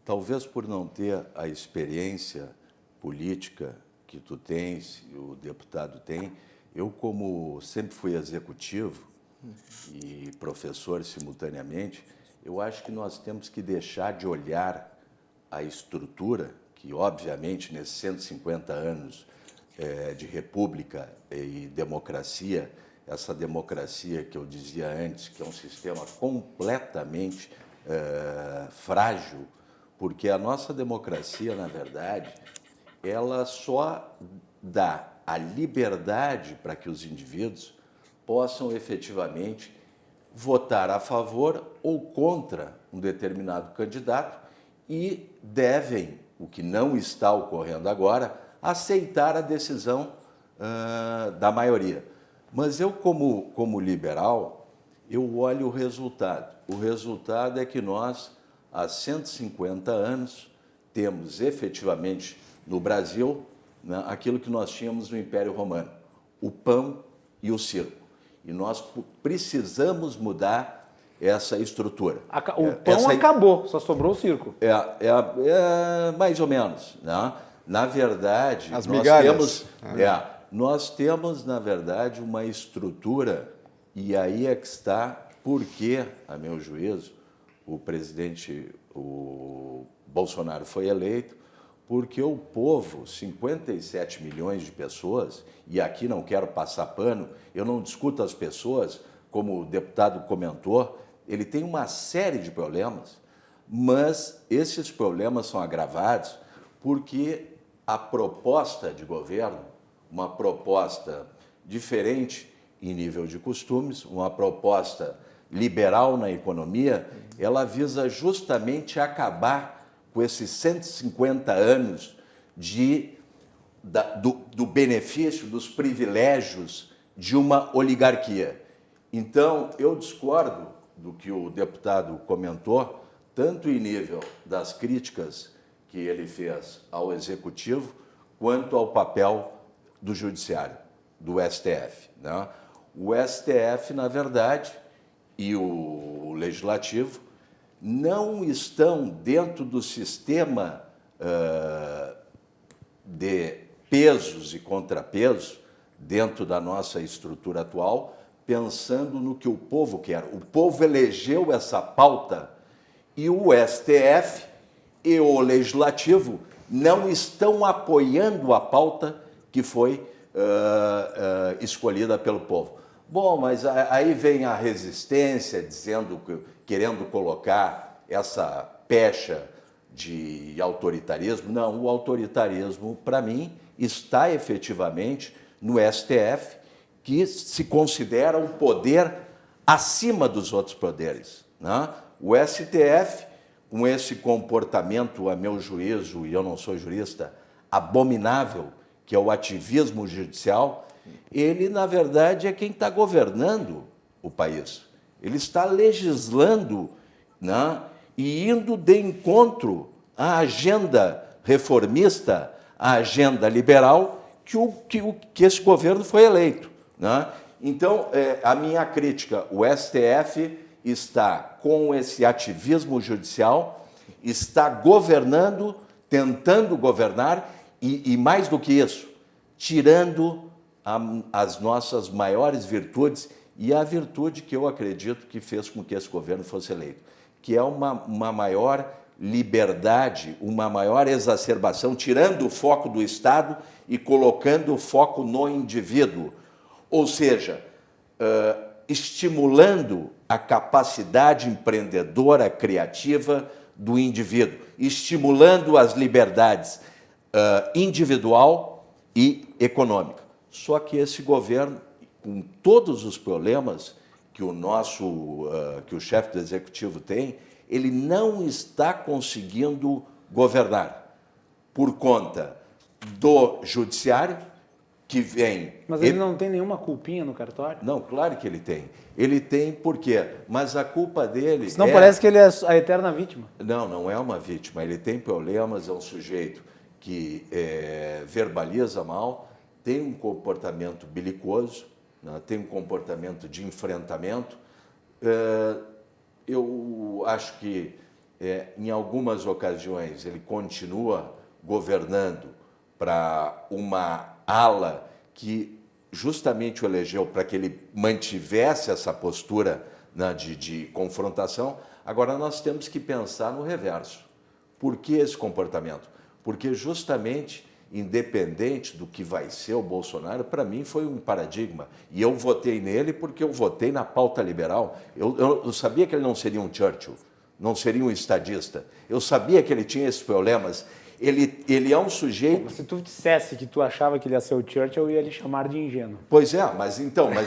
[SPEAKER 3] talvez por não ter a experiência política que tu tens e o deputado tem, eu, como sempre fui executivo e professor simultaneamente, eu acho que nós temos que deixar de olhar a estrutura que, obviamente, nesses 150 anos de república e democracia, essa democracia que eu dizia antes, que é um sistema completamente frágil, porque a nossa democracia, na verdade, ela só dá a liberdade para que os indivíduos possam efetivamente votar a favor ou contra um determinado candidato e devem, o que não está ocorrendo agora, aceitar a decisão da maioria. Mas eu, como liberal, eu olho o resultado. O resultado é que nós, há 150 anos, temos efetivamente no Brasil, né, aquilo que nós tínhamos no Império Romano, o pão e o circo. E nós precisamos mudar essa estrutura.
[SPEAKER 2] O pão acabou, só sobrou o circo.
[SPEAKER 3] Mais ou menos. Né? Na verdade,
[SPEAKER 4] as migalhas.
[SPEAKER 3] Nós temos, na verdade, uma estrutura, e aí é que está porque, a meu juízo, o Bolsonaro foi eleito, porque o povo, 57 milhões de pessoas, e aqui não quero passar pano, eu não discuto as pessoas, como o deputado comentou, ele tem uma série de problemas, mas esses problemas são agravados porque a proposta de governo, uma proposta diferente em nível de costumes, uma proposta liberal na economia, ela visa justamente acabar com esses 150 anos do benefício, dos privilégios de uma oligarquia. Então, eu discordo do que o deputado comentou, tanto em nível das críticas que ele fez ao Executivo, quanto ao papel do Judiciário, do STF. Né? O STF, na verdade, e o Legislativo não estão dentro do sistema de pesos e contrapesos dentro da nossa estrutura atual, pensando no que o povo quer. O povo elegeu essa pauta e o STF e o Legislativo não estão apoiando a pauta que foi escolhida pelo povo. Bom, mas aí vem a resistência, querendo colocar essa pecha de autoritarismo. Não, o autoritarismo, para mim, está efetivamente no STF, que se considera um poder acima dos outros poderes, né? O STF, com esse comportamento, a meu juízo, e eu não sou jurista, abominável, que é o ativismo judicial, ele, na verdade, é quem está governando o país. Ele está legislando, né, e indo de encontro à agenda reformista, à agenda liberal, que esse governo foi eleito, né? Então, a minha crítica, o STF está com esse ativismo judicial, está governando, tentando governar, e mais do que isso, tirando as nossas maiores virtudes, e a virtude que eu acredito que fez com que esse governo fosse eleito, que é uma maior liberdade, uma maior exacerbação, tirando o foco do Estado e colocando o foco no indivíduo. Ou seja, estimulando a capacidade empreendedora, criativa do indivíduo, estimulando as liberdades individual e econômica. Só que esse governo, com todos os problemas que que o chefe do executivo tem, ele não está conseguindo governar por conta do judiciário, que vem...
[SPEAKER 2] Mas ele não tem nenhuma culpinha no cartório?
[SPEAKER 3] Não, claro que ele tem. Ele tem por quê? Mas a culpa dele
[SPEAKER 2] Senão parece que ele é a eterna vítima.
[SPEAKER 3] Não, não é uma vítima. Ele tem problemas, é um sujeito que verbaliza mal, tem um comportamento belicoso, né, tem um comportamento de enfrentamento. Eu acho que, em algumas ocasiões, ele continua governando para uma ala que justamente o elegeu para que ele mantivesse essa postura, né, de confrontação. Agora, nós temos que pensar no reverso. Por que esse comportamento? Porque justamente, independente do que vai ser o Bolsonaro, para mim foi um paradigma. E eu votei nele porque eu votei na pauta liberal. Eu sabia que ele não seria um Churchill, não seria um estadista. Eu sabia que ele tinha esses problemas. Ele é um sujeito...
[SPEAKER 2] Se tu dissesse que tu achava que ele ia ser o Churchill, eu ia lhe chamar de ingênuo.
[SPEAKER 3] Pois é, mas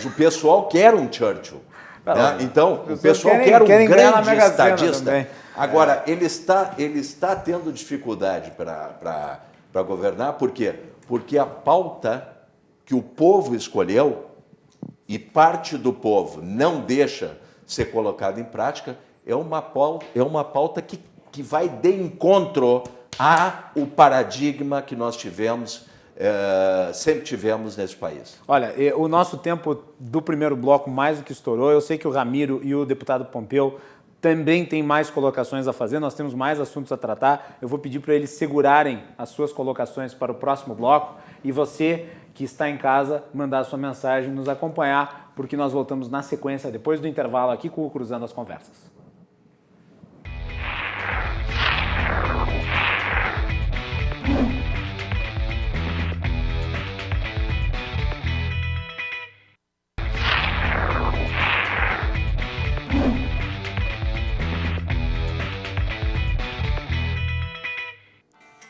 [SPEAKER 3] o pessoal quer um Churchill. Né? Então, o pessoal
[SPEAKER 2] querem
[SPEAKER 3] quer um grande
[SPEAKER 2] Mega Sena
[SPEAKER 3] estadista.
[SPEAKER 2] também.
[SPEAKER 3] Agora, ele está tendo dificuldade para governar, por quê? Porque a pauta que o povo escolheu e parte do povo não deixa ser colocada em prática é uma pauta que vai de encontro ao paradigma que nós sempre tivemos nesse país.
[SPEAKER 2] Olha, o nosso tempo do primeiro bloco mais do que estourou. Eu sei que o Ramiro e o deputado Pompeu também têm mais colocações a fazer, nós temos mais assuntos a tratar. Eu vou pedir para eles segurarem as suas colocações para o próximo bloco e você que está em casa mandar a sua mensagem, nos acompanhar, porque nós voltamos na sequência, depois do intervalo aqui com o Cruzando as Conversas.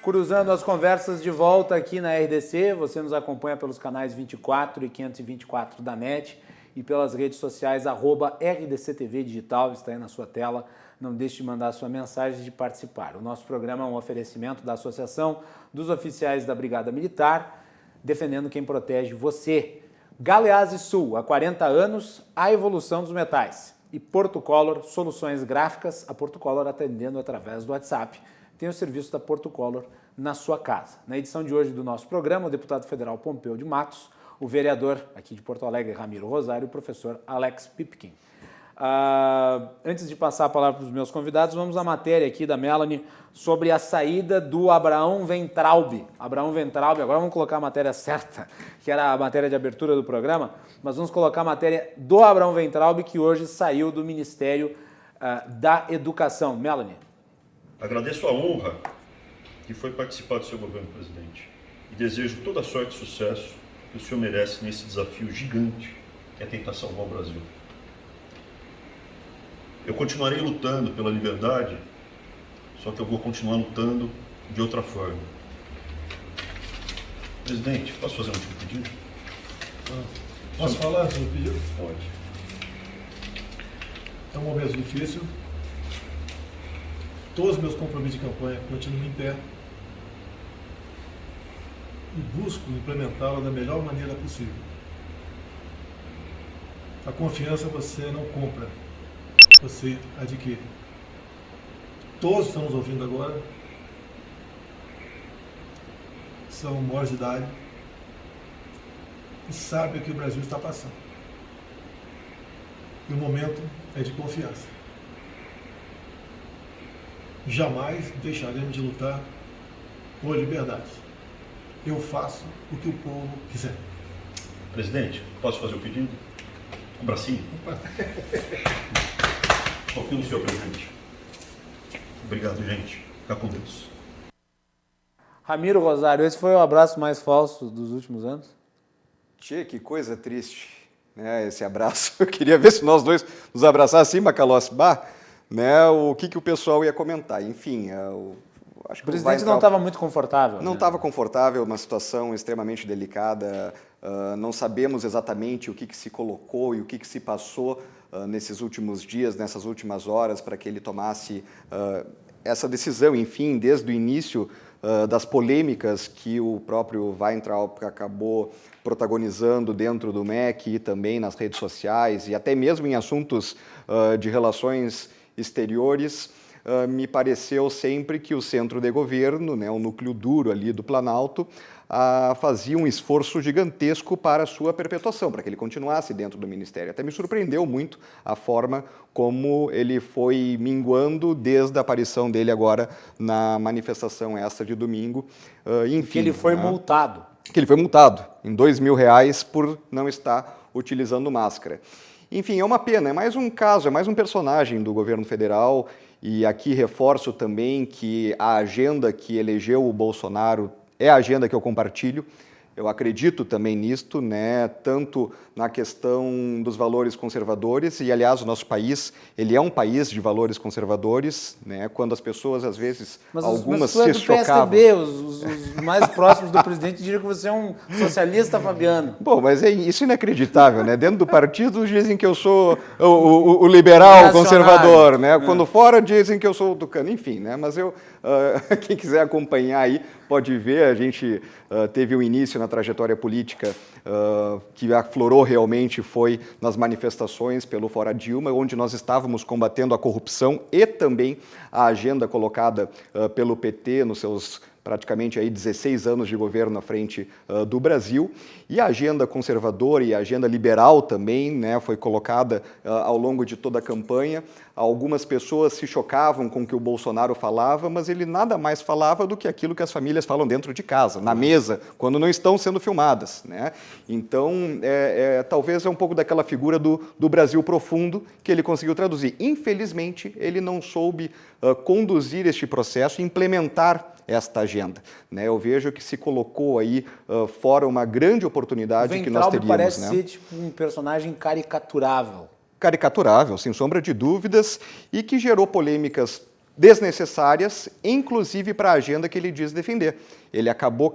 [SPEAKER 2] Cruzando as Conversas de volta aqui na RDC, você nos acompanha pelos canais 24 e 524 da NET e pelas redes sociais @RDCTV Digital, está aí na sua tela, não deixe de mandar a sua mensagem e de participar. O nosso programa é um oferecimento da Associação dos Oficiais da Brigada Militar, defendendo quem protege você. Galeazzi Sul, há 40 anos, a evolução dos metais. E Porto Color, soluções gráficas, a Porto Color atendendo através do WhatsApp. Tem o serviço da Porto Color na sua casa. Na edição de hoje do nosso programa, o deputado federal Pompeu de Matos, o vereador aqui de Porto Alegre, Ramiro Rosário, e o professor Alex Pipkin. Antes de passar a palavra para os meus convidados, vamos à matéria aqui da Melanie sobre a saída do Abraão Weintraub. Abraão Weintraub, agora vamos colocar a matéria certa, que era a matéria de abertura do programa, mas vamos colocar a matéria do Abraão Weintraub, que hoje saiu do Ministério da Educação. Melanie.
[SPEAKER 7] Agradeço a honra que foi participar do seu governo, presidente, e desejo toda a sorte e sucesso que o senhor merece nesse desafio gigante que é tentar salvar o Brasil. Eu continuarei lutando pela liberdade, só que eu vou continuar lutando de outra forma. Presidente, posso fazer um último pedido?
[SPEAKER 8] Posso falar sobre o pedido?
[SPEAKER 7] Pode.
[SPEAKER 8] É um momento difícil. Todos os meus compromissos de campanha continuam em pé. E busco implementá-la da melhor maneira possível. A confiança você não compra, você adquire. Todos que estão nos ouvindo agora são maiores de idade e sabem o que o Brasil está passando. E o momento é de confiança. Jamais deixaremos de lutar por liberdade. Eu faço o que o povo quiser.
[SPEAKER 7] Presidente, posso fazer o pedido? Um bracinho? Confio no senhor, presidente. Obrigado, gente. Fica com Deus.
[SPEAKER 2] Ramiro Rosário, esse foi o abraço mais falso dos últimos anos?
[SPEAKER 4] Tchê, que coisa triste, né, esse abraço. Eu queria ver se nós dois nos abraçássemos assim, Macalossi. Bah, né, o que o pessoal ia comentar. Enfim, acho que
[SPEAKER 2] o presidente não estava muito confortável.
[SPEAKER 4] Não estava confortável, uma situação extremamente delicada. Não sabemos exatamente o que se colocou e o que se passou nesses últimos dias, nessas últimas horas, para que ele tomasse essa decisão. Enfim, desde o início das polêmicas que o próprio Weintraub acabou protagonizando dentro do MEC e também nas redes sociais e até mesmo em assuntos de relações exteriores, me pareceu sempre que o centro de governo, né, o núcleo duro ali do Planalto, fazia um esforço gigantesco para a sua perpetuação, para que ele continuasse dentro do Ministério. Até me surpreendeu muito a forma como ele foi minguando desde a aparição dele agora na manifestação esta de domingo. Enfim,
[SPEAKER 2] que ele foi multado.
[SPEAKER 4] Que ele foi multado em R$2.000 por não estar utilizando máscara. Enfim, é uma pena, é mais um caso, é mais um personagem do governo federal. E aqui reforço também que a agenda que elegeu o Bolsonaro é a agenda que eu compartilho. Eu acredito também nisto, né, tanto na questão dos valores conservadores, e aliás o nosso país, ele é um país de valores conservadores, né, quando as pessoas às vezes, algumas se chocavam.
[SPEAKER 2] PSDB, os mais próximos do presidente diriam que você é um socialista, Fabiano.
[SPEAKER 4] Bom, mas é isso inacreditável, né? Dentro do partido dizem que eu sou o liberal conservador, né? Quando fora dizem que eu sou o tucano, enfim, né? Mas quem quiser acompanhar aí pode ver, a gente teve o início na trajetória política que aflorou realmente foi nas manifestações pelo Fora Dilma, onde nós estávamos combatendo a corrupção e também a agenda colocada pelo PT nos seus praticamente aí 16 anos de governo à frente do Brasil, e a agenda conservadora e a agenda liberal também, né, foi colocada ao longo de toda a campanha. Algumas pessoas se chocavam com o que o Bolsonaro falava, mas ele nada mais falava do que aquilo que as famílias falam dentro de casa, na mesa, quando não estão sendo filmadas, né? Então, talvez é um pouco daquela figura do Brasil profundo que ele conseguiu traduzir. Infelizmente, ele não soube conduzir este processo e implementar esta agenda, né? Eu vejo que se colocou aí fora uma grande oportunidade que nós teríamos.
[SPEAKER 2] Parece,
[SPEAKER 4] né?
[SPEAKER 2] ser tipo um personagem caricaturável.
[SPEAKER 4] Caricaturável, sem sombra de dúvidas, e que gerou polêmicas desnecessárias, inclusive para a agenda que ele diz defender. Ele acabou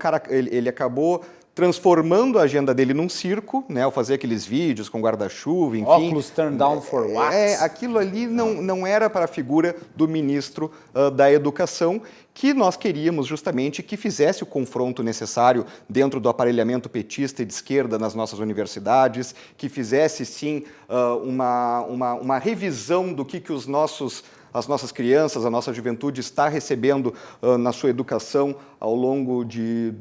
[SPEAKER 4] transformando a agenda dele num circo, né, ao fazer aqueles vídeos com guarda-chuva, enfim.
[SPEAKER 2] Óculos turn down for wax.
[SPEAKER 4] Aquilo ali não era para a figura do ministro da Educação, que nós queríamos justamente que fizesse o confronto necessário dentro do aparelhamento petista e de esquerda nas nossas universidades, que fizesse, sim, uma revisão do que as nossas crianças, a nossa juventude está recebendo na sua educação ao longo de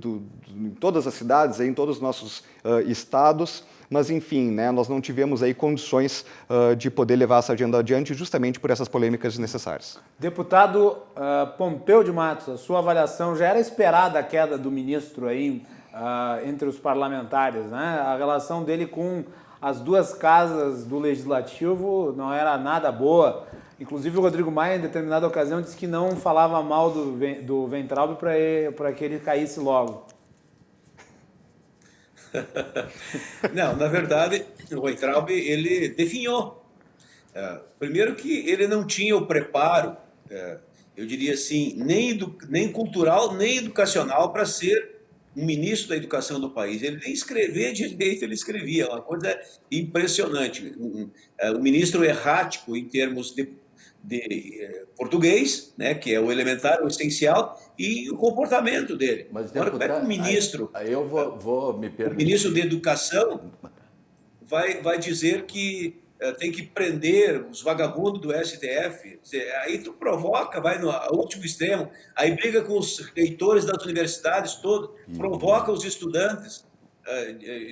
[SPEAKER 4] todas as cidades, em todos os nossos estados. Mas, enfim, né, nós não tivemos aí condições de poder levar essa agenda adiante justamente por essas polêmicas desnecessárias.
[SPEAKER 2] Deputado Pompeu de Matos, a sua avaliação, já era esperada a queda do ministro aí entre os parlamentares, né? A relação dele com as duas casas do Legislativo não era nada boa. Inclusive o Rodrigo Maia, em determinada ocasião, disse que não falava mal do Weintraub para que ele caísse logo.
[SPEAKER 6] Não, na verdade, o Weintraub, ele definhou. Primeiro que ele não tinha o preparo, eu diria assim, nem cultural, nem educacional para ser um ministro da educação do país, ele nem escrever direito ele escrevia, uma coisa impressionante. Um ministro errático em termos de português, né, que é o elementar, o essencial, e o comportamento dele.
[SPEAKER 3] Mas,
[SPEAKER 6] agora, como é que o ministro,
[SPEAKER 3] aí eu vou me permitir.
[SPEAKER 6] O ministro da Educação vai dizer que tem que prender os vagabundos do STF? Aí tu provoca, vai no último extremo, aí briga com os reitores das universidades todos, provoca os estudantes,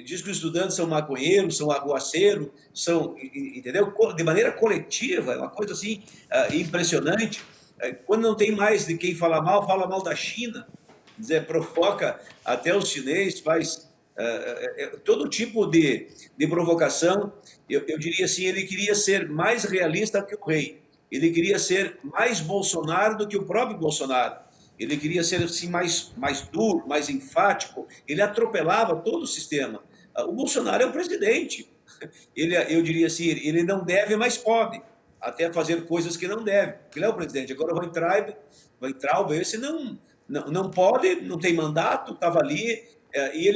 [SPEAKER 6] diz que os estudantes são maconheiros, são arruaceiros, entendeu? De maneira coletiva, é uma coisa assim impressionante. Quando não tem mais de quem fala mal da China, provoca até os chineses, faz todo tipo de provocação. Eu diria assim, ele queria ser mais realista que o rei, ele queria ser mais Bolsonaro do que o próprio Bolsonaro, ele queria ser assim, mais duro, mais enfático, ele atropelava todo o sistema. O Bolsonaro é o presidente, eu diria assim, ele não deve, mas pode até fazer coisas que não deve, porque ele é o presidente. Agora o Weintraub, esse não pode, não tem mandato, estava ali, e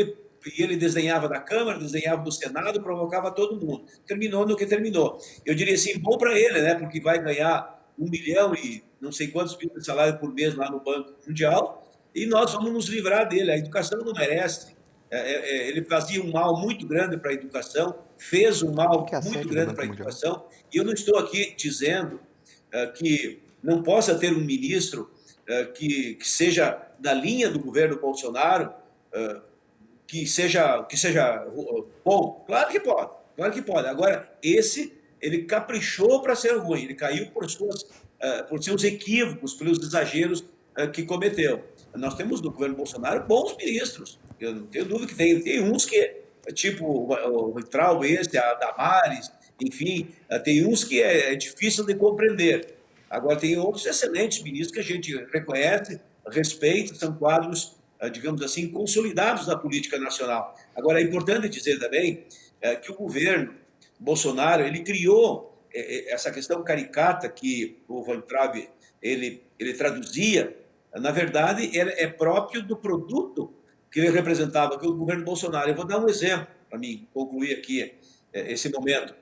[SPEAKER 6] ele desenhava da Câmara, desenhava do Senado, provocava todo mundo. Terminou no que terminou. Eu diria assim, bom para ele, né? Porque vai ganhar 1 milhão e não sei quantos mil de salário por mês lá no Banco Mundial, e nós vamos nos livrar dele. A educação não merece. Ele fazia um mal muito grande para a educação, fez um mal muito grande para a educação, e eu não estou aqui dizendo que não possa ter um ministro que seja da linha do governo Bolsonaro, que seja bom. Claro que pode. Agora, ele caprichou para ser ruim, ele caiu por seus equívocos, pelos exageros que cometeu. Nós temos no governo Bolsonaro bons ministros, eu não tenho dúvida que tem uns que, tipo o Weintraub, a Damares, enfim, tem uns que é difícil de compreender. Agora, tem outros excelentes ministros que a gente reconhece, respeita, são quadros, digamos assim, consolidados da política nacional. Agora, é importante dizer também que o governo Bolsonaro, ele criou essa questão caricata que o Weintraub, ele traduzia, na verdade, é próprio do produto que ele representava, que é o governo Bolsonaro. Eu vou dar um exemplo para mim concluir aqui esse momento.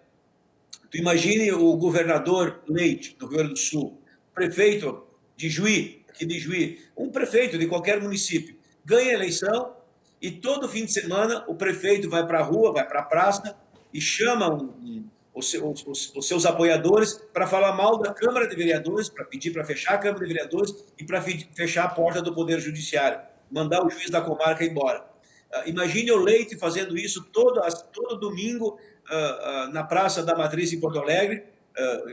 [SPEAKER 6] Tu imagine o governador Leite, do Rio Grande do Sul, prefeito de Juí, um prefeito de qualquer município, ganha a eleição e todo fim de semana o prefeito vai para a rua, vai para a praça e chama os seus apoiadores para falar mal da Câmara de Vereadores, para pedir para fechar a Câmara de Vereadores e para fechar a porta do Poder Judiciário, mandar o juiz da comarca embora. Imagine o Leite fazendo isso todo domingo na Praça da Matriz em Porto Alegre,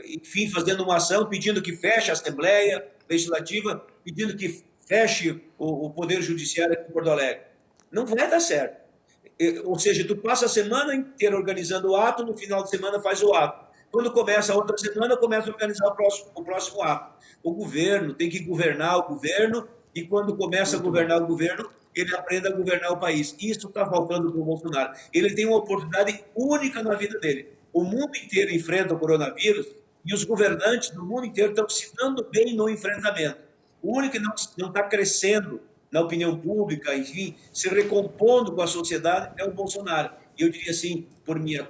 [SPEAKER 6] enfim, fazendo uma ação pedindo que feche a Assembleia Legislativa, pedindo que feche o Poder Judiciário em Porto Alegre. Não vai dar certo. Ou seja, tu passa a semana inteira organizando o ato, no final de semana faz o ato. Quando começa a outra semana, começa a organizar o próximo ato. O governo tem que governar o governo, e quando começa a governar o governo, ele aprende a governar o país. Isso está faltando para o Bolsonaro. Ele tem uma oportunidade única na vida dele. O mundo inteiro enfrenta o coronavírus e os governantes do mundo inteiro estão se dando bem no enfrentamento. O único que não está crescendo na opinião pública, enfim, se recompondo com a sociedade é o Bolsonaro. E eu diria assim, por minha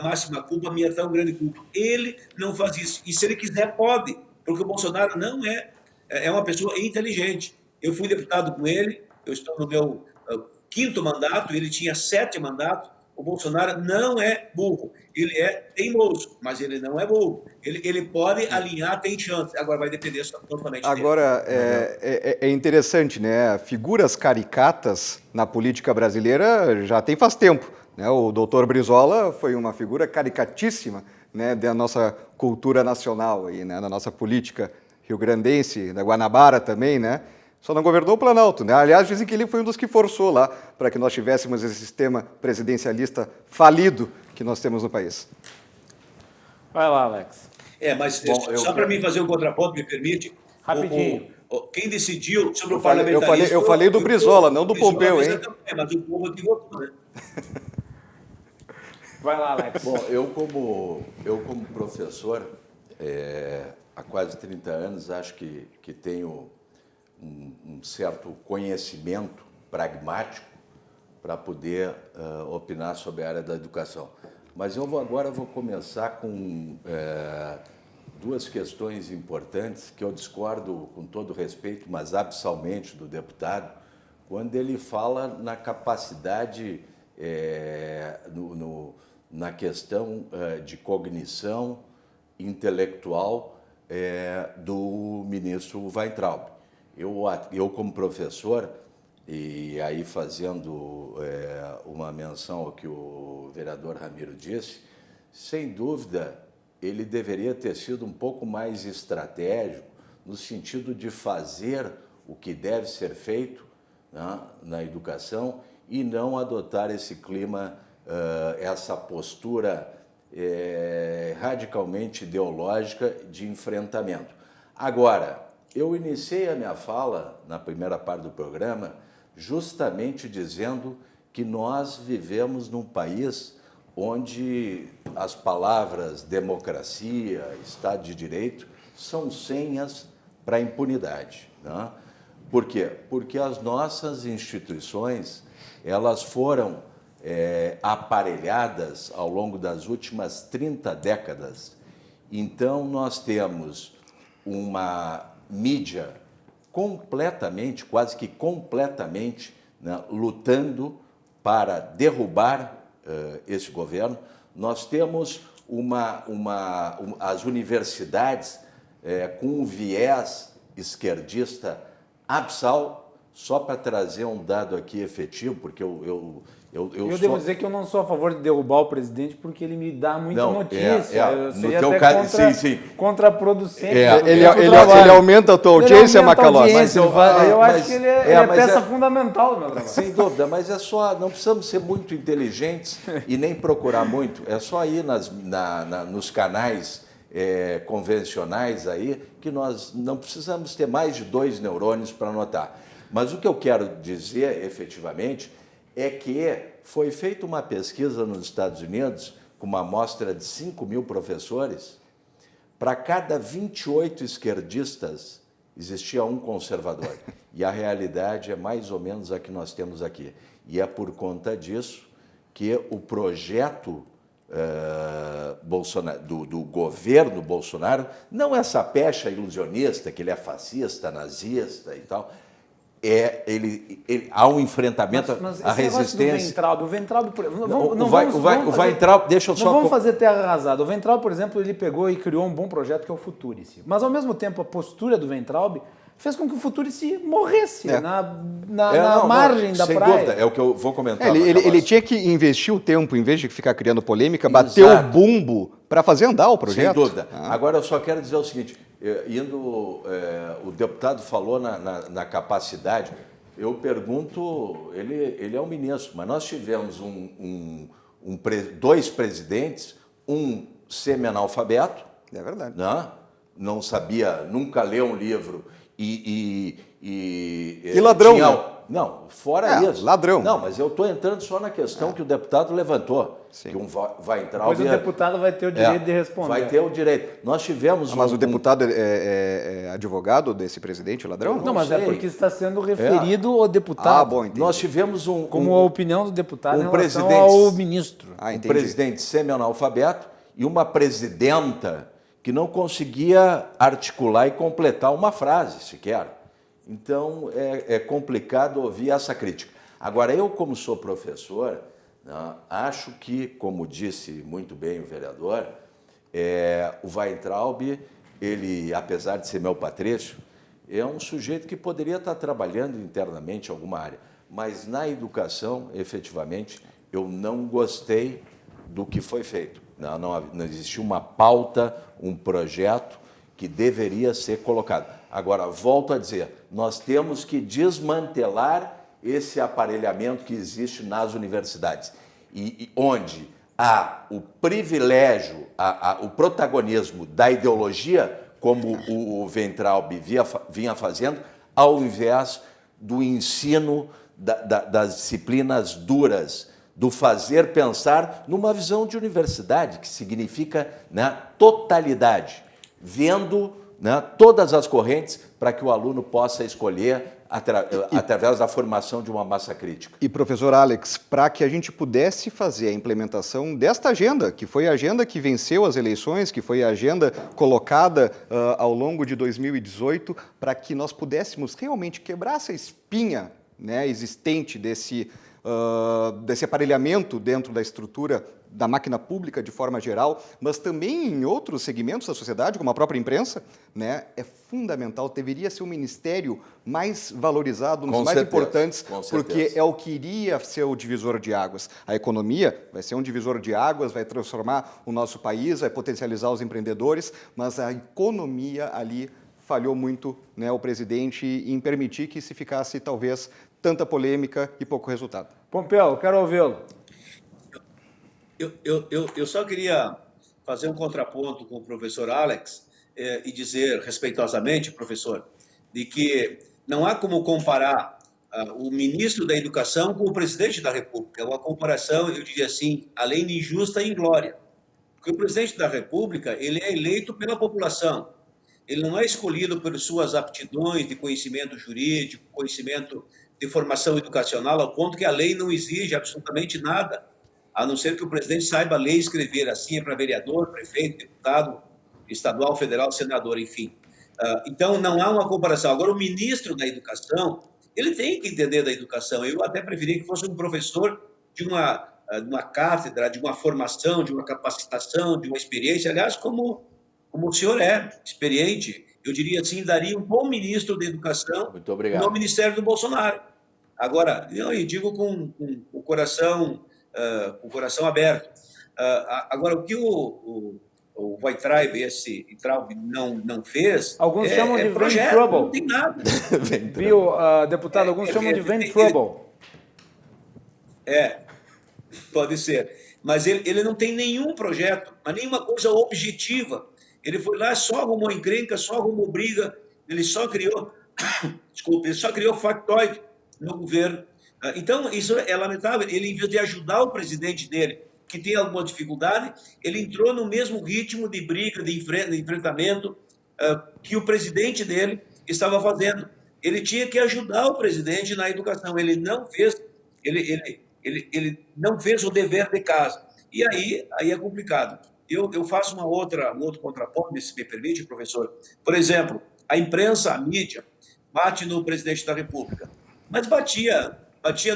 [SPEAKER 6] máxima culpa, minha tão grande culpa. Ele não faz isso. E se ele quiser, pode, porque o Bolsonaro não é uma pessoa inteligente. Eu fui deputado com ele, eu estou no meu 5º mandato, ele tinha 7 mandatos. O Bolsonaro não é burro, ele é teimoso, mas ele não é burro. Ele pode alinhar, tem chance. Agora vai depender totalmente dele.
[SPEAKER 4] Agora, é interessante, né? Figuras caricatas na política brasileira já tem faz tempo, né? O doutor Brizola foi uma figura caricatíssima, né, da nossa cultura nacional, aí, né, da nossa política rio-grandense, da Guanabara também, né? Só não governou o Planalto, né? Aliás, dizem que ele foi um dos que forçou lá para que nós tivéssemos esse sistema presidencialista falido que nós temos no país.
[SPEAKER 2] Vai lá, Alex.
[SPEAKER 6] Mas só para mim fazer um contraponto, me permite?
[SPEAKER 2] Rapidinho.
[SPEAKER 6] Quem decidiu sobre o parlamentarismo...
[SPEAKER 4] Eu falei do Brizola, não do Pompeu, hein?
[SPEAKER 6] Mas o povo que votou, né?
[SPEAKER 2] Vai lá, Alex.
[SPEAKER 3] Bom, eu como professor, há quase 30 anos, acho que tenho um certo conhecimento pragmático para poder opinar sobre a área da educação. Mas agora vou começar com duas questões importantes que eu discordo com todo respeito, mas absalmente do deputado, quando ele fala na capacidade, na questão de cognição intelectual do ministro Weintraub. Eu como professor, e aí fazendo uma menção ao que o vereador Ramiro disse, sem dúvida ele deveria ter sido um pouco mais estratégico no sentido de fazer o que deve ser feito, né, na educação e não adotar esse clima, essa postura radicalmente ideológica de enfrentamento. Agora, eu iniciei a minha fala na primeira parte do programa justamente dizendo que nós vivemos num país onde as palavras democracia, Estado de Direito são senhas para a impunidade, né? Por quê? Porque as nossas instituições elas foram aparelhadas ao longo das últimas 30 décadas. Então, nós temos uma mídia completamente, quase que completamente, né, lutando para derrubar esse governo. Nós temos as universidades com um viés esquerdista absal. Só para trazer um dado aqui efetivo, porque eu
[SPEAKER 2] devo dizer que eu não sou a favor de derrubar o presidente, porque ele me dá muita notícia.
[SPEAKER 3] No
[SPEAKER 2] seria
[SPEAKER 3] teu
[SPEAKER 2] até
[SPEAKER 3] caso,
[SPEAKER 2] contraproducente.
[SPEAKER 4] Ele aumenta a tua audiência, Macalossi?
[SPEAKER 2] Eu acho que ele é peça fundamental do meu trabalho.
[SPEAKER 3] Sem dúvida, mas é só, não precisamos ser muito inteligentes e nem procurar muito, é só ir nos canais convencionais aí, que nós não precisamos ter mais de 2 neurônios para notar. Mas o que eu quero dizer, efetivamente, é que foi feita uma pesquisa nos Estados Unidos, com uma amostra de 5.000 professores, para cada 28 esquerdistas existia um conservador. E a realidade é mais ou menos a que nós temos aqui. E é por conta disso que o projeto do governo Bolsonaro, não essa pecha ilusionista, que ele é fascista, nazista e tal, há um enfrentamento, a resistência.
[SPEAKER 2] O Weintraub,
[SPEAKER 3] o Weintraub, deixa eu só...
[SPEAKER 2] Não vamos fazer terra arrasada. O Weintraub, por exemplo, ele pegou e criou um bom projeto que é o Futurice. Mas, ao mesmo tempo, a postura do Weintraub fez com que o Futurice morresse na margem da praia.
[SPEAKER 3] Sem dúvida, é o que eu vou comentar.
[SPEAKER 4] Ele tinha que investir o tempo, em vez de ficar criando polêmica, bater o bumbo para fazer andar o projeto.
[SPEAKER 3] Sem dúvida. Agora, eu só quero dizer o seguinte, o deputado falou na capacidade, eu pergunto, ele é um ministro, mas nós tivemos dois presidentes, um semi-analfabeto,
[SPEAKER 4] é verdade,
[SPEAKER 3] não sabia, nunca leu um livro, e
[SPEAKER 4] ladrão,
[SPEAKER 3] Não, fora isso.
[SPEAKER 4] Ladrão.
[SPEAKER 3] Não, mas eu estou entrando só na questão que o deputado levantou.
[SPEAKER 4] Sim.
[SPEAKER 3] Que vai entrar...
[SPEAKER 2] Pois o deputado vai ter o direito de responder.
[SPEAKER 3] Vai ter o direito. Nós tivemos...
[SPEAKER 4] Mas o deputado é advogado desse presidente ladrão?
[SPEAKER 2] Não, mas é porque está sendo referido ao deputado.
[SPEAKER 4] Bom, entendi.
[SPEAKER 3] Nós tivemos
[SPEAKER 2] como a opinião do deputado em relação ao ministro.
[SPEAKER 3] Um presidente semi-analfabeto e uma presidenta que não conseguia articular e completar uma frase sequer. Então, é complicado ouvir essa crítica. Agora, eu, como sou professor, acho que, como disse muito bem o vereador, o Weintraub, ele, apesar de ser meu patrício, é um sujeito que poderia estar trabalhando internamente em alguma área. Mas, na educação, efetivamente, eu não gostei do que foi feito. Não existia uma pauta, um projeto que deveria ser colocado. Agora, volto a dizer, nós temos que desmantelar esse aparelhamento que existe nas universidades, e onde há o privilégio, o protagonismo da ideologia, como o Weintraub vinha fazendo, ao invés do ensino das disciplinas duras, do fazer pensar numa visão de universidade, que significa, totalidade, vendo todas as correntes para que o aluno possa escolher através da formação de uma massa crítica.
[SPEAKER 4] E, professor Alex, para que a gente pudesse fazer a implementação desta agenda, que foi a agenda que venceu as eleições, que foi a agenda colocada ao longo de 2018, para que nós pudéssemos realmente quebrar essa espinha, né, existente desse aparelhamento dentro da estrutura da máquina pública de forma geral, mas também em outros segmentos da sociedade, como a própria imprensa, né, é fundamental, deveria ser um ministério mais valorizado, um dos mais importantes, porque é o que iria ser o divisor de águas. A economia vai ser um divisor de águas, vai transformar o nosso país, vai potencializar os empreendedores, mas a economia ali falhou muito, né, o presidente em permitir que se ficasse, talvez, tanta polêmica e pouco resultado.
[SPEAKER 2] Pompeu, quero ouvi-lo.
[SPEAKER 6] Eu só queria fazer um contraponto com o professor Alex e dizer respeitosamente, professor, de que não há como comparar o ministro da Educação com o presidente da República. É uma comparação, eu diria assim, além de injusta e inglória. Porque o presidente da República, ele é eleito pela população. Ele não é escolhido por suas aptidões de conhecimento jurídico, conhecimento de formação educacional, ao ponto que a lei não exige absolutamente nada, a não ser que o presidente saiba ler e escrever. Assim é para vereador, prefeito, deputado estadual, federal, senador, enfim. Então, não há uma comparação. Agora, o ministro da Educação, ele tem que entender da educação. Eu até preferia que fosse um professor de uma cátedra, de uma formação, de uma capacitação, de uma experiência. Aliás, como o senhor é experiente, eu diria assim, daria um bom ministro da Educação no Ministério do Bolsonaro. Agora, eu digo com o coração aberto. Agora, o que o Weintraub, esse Traub não fez...
[SPEAKER 2] Alguns chamam de
[SPEAKER 6] projeto,
[SPEAKER 2] Trouble.
[SPEAKER 6] Não tem nada.
[SPEAKER 2] Viu, deputado? Alguns chamam de Vain Trouble.
[SPEAKER 6] Pode ser. Mas ele não tem nenhum projeto, mas nenhuma coisa objetiva. Ele foi lá, só arrumou encrenca, só arrumou briga, ele só criou factoide no governo. Então, isso é lamentável. Ele, em vez de ajudar o presidente dele, que tem alguma dificuldade, ele entrou no mesmo ritmo de briga, de enfrentamento que o presidente dele estava fazendo. Ele tinha que ajudar o presidente na educação. Ele não fez, ele não fez o dever de casa. E aí é complicado. Eu faço um outro contraponto, se me permite, professor. Por exemplo, a imprensa, a mídia, bate no presidente da República. Mas batia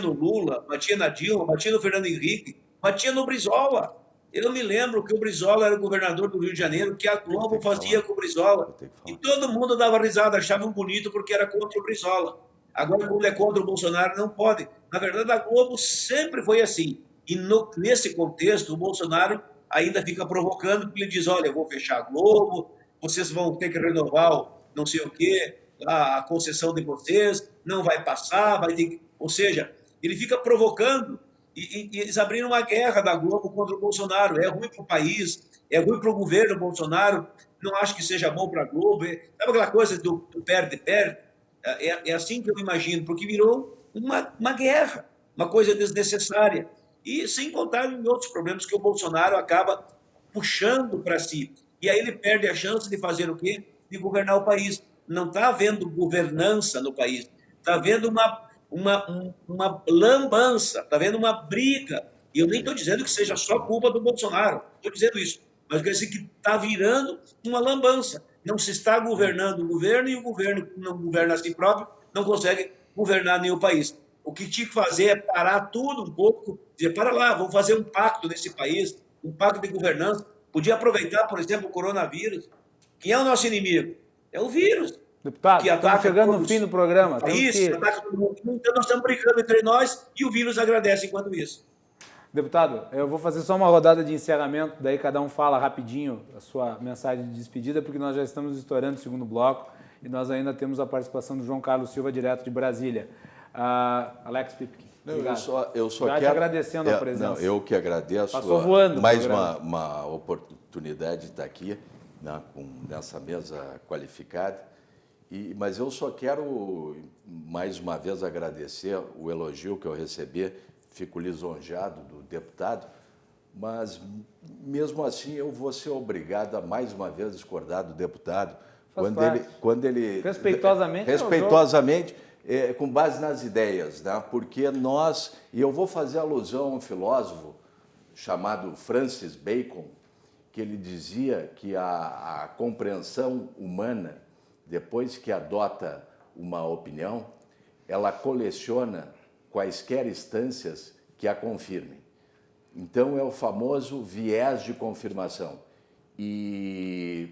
[SPEAKER 6] no Lula, batia na Dilma, batia no Fernando Henrique, batia no Brizola. Eu me lembro que o Brizola era o governador do Rio de Janeiro, que a Globo fazia com o Brizola. E todo mundo dava risada, achavam bonito porque era contra o Brizola. Agora, quando é contra o Bolsonaro, não pode. Na verdade, a Globo sempre foi assim. E nesse contexto, o Bolsonaro ainda fica provocando, porque ele diz, olha, eu vou fechar a Globo, vocês vão ter que renovar não sei o quê, a concessão de vocês, não vai passar, vai ter que... Ou seja, ele fica provocando e eles abriram uma guerra da Globo contra o Bolsonaro. É ruim para o país, é ruim para o governo Bolsonaro, não acho que seja bom para a Globo. Sabe aquela coisa do perde-perde? É assim que eu imagino, porque virou uma guerra, uma coisa desnecessária. E sem contar em outros problemas que o Bolsonaro acaba puxando para si. E aí ele perde a chance de fazer o quê? De governar o país. Não está havendo governança no país. Está havendo uma lambança, está havendo uma briga. E eu nem estou dizendo que seja só culpa do Bolsonaro. Estou dizendo isso. Mas quer dizer que está virando uma lambança. Não se está governando o governo e o governo que não governa a si próprio não consegue governar nenhum país. O que tinha que fazer é parar tudo um pouco, dizer, para lá, vamos fazer um pacto nesse país, um pacto de governança. Podia aproveitar, por exemplo, o coronavírus. Quem é o nosso inimigo? É o vírus.
[SPEAKER 2] Deputado, estamos chegando no fim do programa.
[SPEAKER 6] Ataca todo mundo. Então nós estamos brigando entre nós e o vírus agradece enquanto isso.
[SPEAKER 2] Deputado, eu vou fazer só uma rodada de encerramento, daí cada um fala rapidinho a sua mensagem de despedida, porque nós já estamos estourando o segundo bloco e nós ainda temos a participação do João Carlos Silva, direto de Brasília. Alex Pipkin.
[SPEAKER 3] Eu só
[SPEAKER 2] quero...
[SPEAKER 3] te
[SPEAKER 2] agradecendo a presença.
[SPEAKER 3] Não, eu que agradeço.
[SPEAKER 2] Passou voando.
[SPEAKER 3] Mais uma oportunidade de estar aqui, né, nessa mesa qualificada. Mas eu só quero, mais uma vez, agradecer o elogio que eu recebi. Fico lisonjeado do deputado, mas, mesmo assim, eu vou ser obrigado a, mais uma vez, discordar do deputado. Quando ele
[SPEAKER 2] respeitosamente,
[SPEAKER 3] com base nas ideias, né? Porque nós, e eu vou fazer alusão a um filósofo chamado Francis Bacon, que ele dizia que a compreensão humana, depois que adota uma opinião, ela coleciona quaisquer instâncias que a confirmem. Então, é o famoso viés de confirmação. E,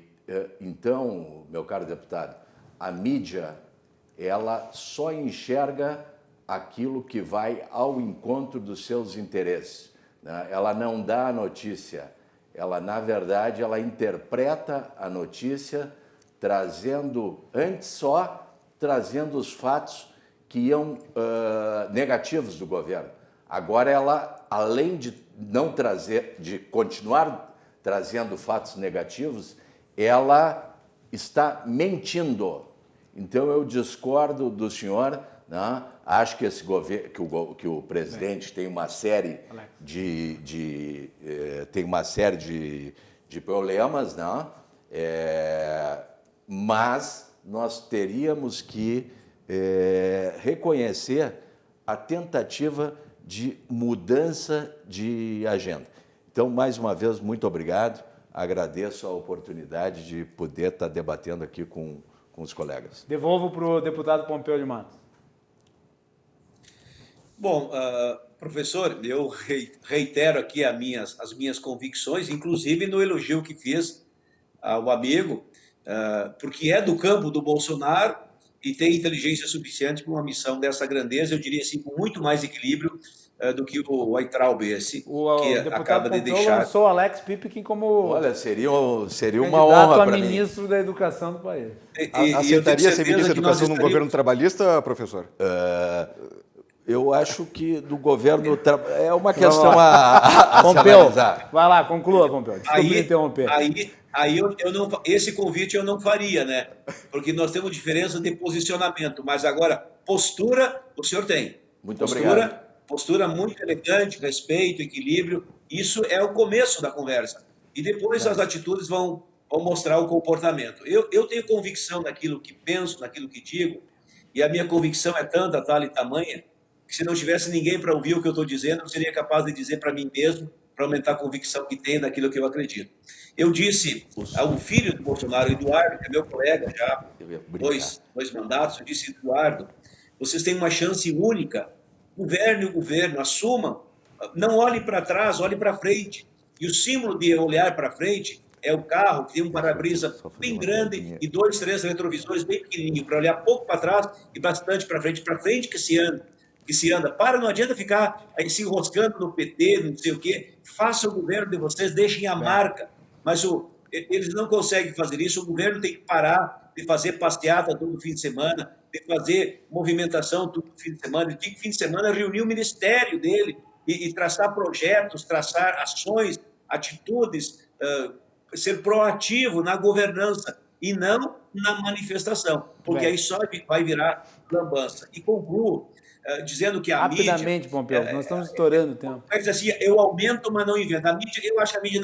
[SPEAKER 3] então, meu caro deputado, a mídia, ela só enxerga aquilo que vai ao encontro dos seus interesses, né? Ela não dá a notícia, ela, na verdade, ela interpreta a notícia trazendo, antes só, trazendo os fatos que iam negativos do governo. Agora ela, além de não trazer, de continuar trazendo fatos negativos, ela está mentindo. Então eu discordo do senhor, né? Acho que esse governo, que o presidente tem uma série de problemas, né? Mas nós teríamos que reconhecer a tentativa de mudança de agenda. Então, mais uma vez, muito obrigado. Agradeço a oportunidade de poder estar debatendo aqui com os colegas.
[SPEAKER 2] Devolvo para o deputado Pompeu de Matos.
[SPEAKER 6] Bom, professor, eu reitero aqui as minhas convicções, inclusive no elogio que fiz ao amigo, porque é do campo do Bolsonaro e tem inteligência suficiente para uma missão dessa grandeza, eu diria assim, com muito mais equilíbrio do que o Weintraub, esse, que acaba de deixar.
[SPEAKER 2] Lançou o Alex Pipkin como...
[SPEAKER 3] Olha, seria uma honra para mim.
[SPEAKER 2] Ministro da Educação do país.
[SPEAKER 4] Aceitaria ser ministro da Educação num governo trabalhista, professor?
[SPEAKER 3] Eu acho que do governo é uma questão a
[SPEAKER 2] Pompeu,
[SPEAKER 3] analisar.
[SPEAKER 2] Vai lá, conclua, Pompeu. Desculpe me interromper.
[SPEAKER 6] Aí eu não, esse convite eu não faria, né? Porque nós temos diferença de posicionamento, mas agora, postura, o senhor tem.
[SPEAKER 3] Muito obrigado.
[SPEAKER 6] Postura muito elegante, respeito, equilíbrio, isso é o começo da conversa. E depois as atitudes vão mostrar o comportamento. Eu tenho convicção naquilo que penso, naquilo que digo, e a minha convicção é tanta, tal e tamanha, que se não tivesse ninguém para ouvir o que eu estou dizendo, eu seria capaz de dizer para mim mesmo, para aumentar a convicção que tenho naquilo que eu acredito. Eu disse ao filho do Bolsonaro, Eduardo, que é meu colega já, dois mandatos, eu disse, Eduardo, vocês têm uma chance única, governe o governo, assumam, não olhe para trás, olhe para frente. E o símbolo de olhar para frente é o carro, que tem um para-brisa bem grande e 2, 3 retrovisores bem pequenininhos, para olhar pouco para trás e bastante para frente que se anda. Não adianta ficar aí se enroscando no PT, não sei o quê. Faça o governo de vocês, deixem a marca. Mas eles não conseguem fazer isso, o governo tem que parar de fazer passeata todo fim de semana, de fazer movimentação todo fim de semana, ele tem que fim de semana reunir o ministério dele e traçar projetos, traçar ações, atitudes, ser proativo na governança e não na manifestação, porque aí só vai virar lambança. E concluo dizendo que a mídia...
[SPEAKER 2] Rapidamente, Pompeu, nós estamos estourando o tempo.
[SPEAKER 6] Mas assim, eu aumento, mas não invento. A mídia, eu acho que a mídia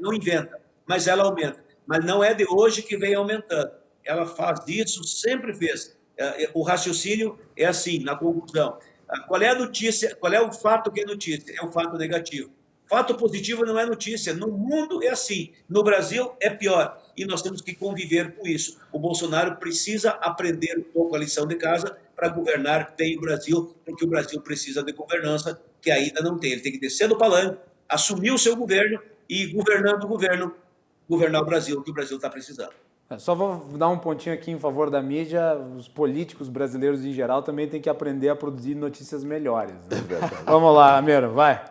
[SPEAKER 6] não inventa, mas ela aumenta. Mas não é de hoje que vem aumentando. Ela faz isso, sempre fez. O raciocínio é assim, na conclusão. Qual é a notícia? Qual é o fato que é notícia? É o fato negativo. Fato positivo não é notícia. No mundo é assim. No Brasil é pior. E nós temos que conviver com isso. O Bolsonaro precisa aprender um pouco a lição de casa para governar bem o Brasil, porque o Brasil precisa de governança que ainda não tem. Ele tem que descer do palanque, assumir o seu governo e, governando o governo, governar o Brasil, que o Brasil está precisando.
[SPEAKER 2] Só vou dar um pontinho aqui em favor da mídia. Os políticos brasileiros em geral também têm que aprender a produzir notícias melhores, né? Vamos lá, Amiro, vai.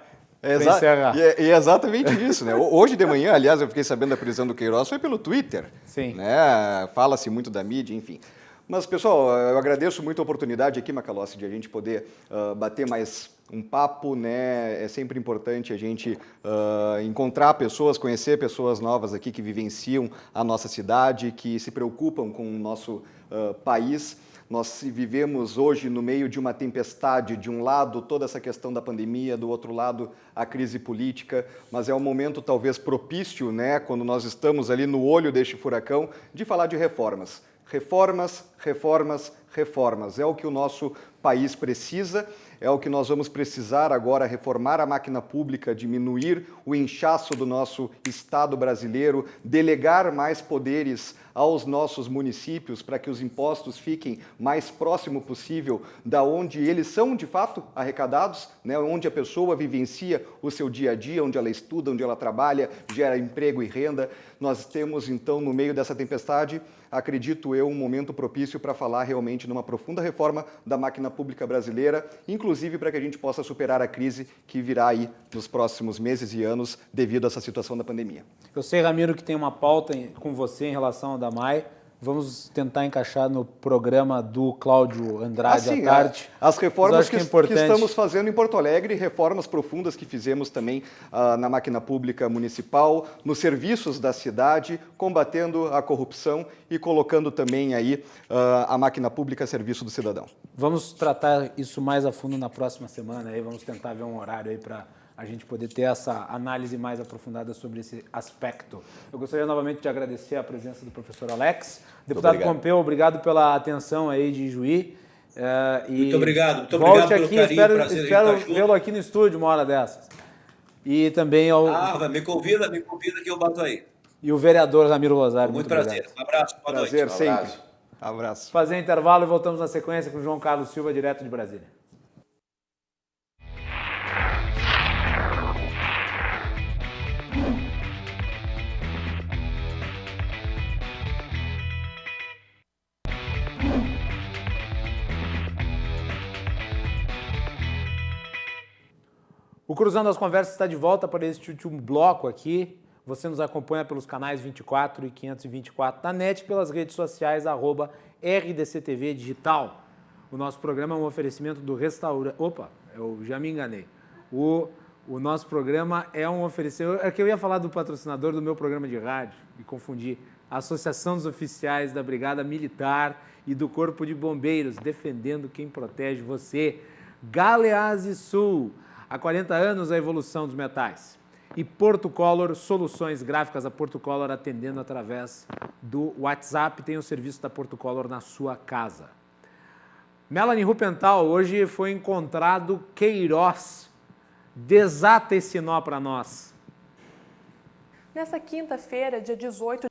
[SPEAKER 4] É exatamente isso, né? Hoje de manhã, aliás, eu fiquei sabendo da prisão do Queiroz, foi pelo Twitter.
[SPEAKER 2] Sim.
[SPEAKER 4] Né? Fala-se muito da mídia, enfim. Mas, pessoal, eu agradeço muito a oportunidade aqui, Macalossi, de a gente poder bater mais um papo, né? É sempre importante a gente encontrar pessoas, conhecer pessoas novas aqui que vivenciam a nossa cidade, que se preocupam com o nosso país. Nós vivemos hoje no meio de uma tempestade, de um lado toda essa questão da pandemia, do outro lado a crise política, mas é um momento talvez propício, né, quando nós estamos ali no olho deste furacão, de falar de reformas. Reformas, reformas, reformas. É o que o nosso país precisa, é o que nós vamos precisar agora, reformar a máquina pública, diminuir o inchaço do nosso Estado brasileiro, delegar mais poderes aos nossos municípios para que os impostos fiquem mais próximo possível da onde eles são de fato arrecadados, né? Onde a pessoa vivencia o seu dia a dia, onde ela estuda, onde ela trabalha, gera emprego e renda. Nós temos então, no meio dessa tempestade, acredito eu, um momento propício para falar realmente numa profunda reforma da máquina pública brasileira, inclusive para que a gente possa superar a crise que virá aí nos próximos meses e anos devido a essa situação da pandemia.
[SPEAKER 2] Eu sei, Ramiro, que tem uma pauta com você em relação ao DAMAI. Vamos tentar encaixar no programa do Cláudio Andrade à tarde.
[SPEAKER 4] As reformas que estamos fazendo em Porto Alegre, reformas profundas que fizemos também na máquina pública municipal, nos serviços da cidade, combatendo a corrupção e colocando também aí a máquina pública a serviço do cidadão.
[SPEAKER 2] Vamos tratar isso mais a fundo na próxima semana. Aí vamos tentar ver um horário aí para a gente poder ter essa análise mais aprofundada sobre esse aspecto. Eu gostaria novamente de agradecer a presença do professor Alex. Deputado Pompeu, obrigado pela atenção aí de Juí.
[SPEAKER 6] Muito obrigado. Muito
[SPEAKER 2] volte
[SPEAKER 6] obrigado
[SPEAKER 2] aqui, espero vê-lo aqui no estúdio uma hora dessas. E também ao...
[SPEAKER 6] me convida que eu bato aí.
[SPEAKER 2] E o vereador Ramiro Rosário.
[SPEAKER 6] Muito prazer.
[SPEAKER 2] Obrigado.
[SPEAKER 6] Um abraço. Boa noite.
[SPEAKER 4] Prazer sempre. Abraço.
[SPEAKER 2] Fazer intervalo e voltamos na sequência com o João Carlos Silva, direto de Brasília. O Cruzando as Conversas está de volta para este último bloco aqui. Você nos acompanha pelos canais 24 e 524 da NET, pelas redes sociais, @RDCTV Digital. O nosso programa é um oferecimento do restaurante... Opa, eu já me enganei. O nosso programa é um oferecimento... É que eu ia falar do patrocinador do meu programa de rádio, me confundi. A Associação dos Oficiais da Brigada Militar e do Corpo de Bombeiros, defendendo quem protege você. Galeazzi Sul. Há 40 anos, a evolução dos metais. E Porto Color, soluções gráficas. A Porto Color atendendo através do WhatsApp. Tem o serviço da Porto Color na sua casa. Melanie Rupental, hoje foi encontrado Queiroz. Desata esse nó para nós.
[SPEAKER 5] Nessa quinta-feira, dia 18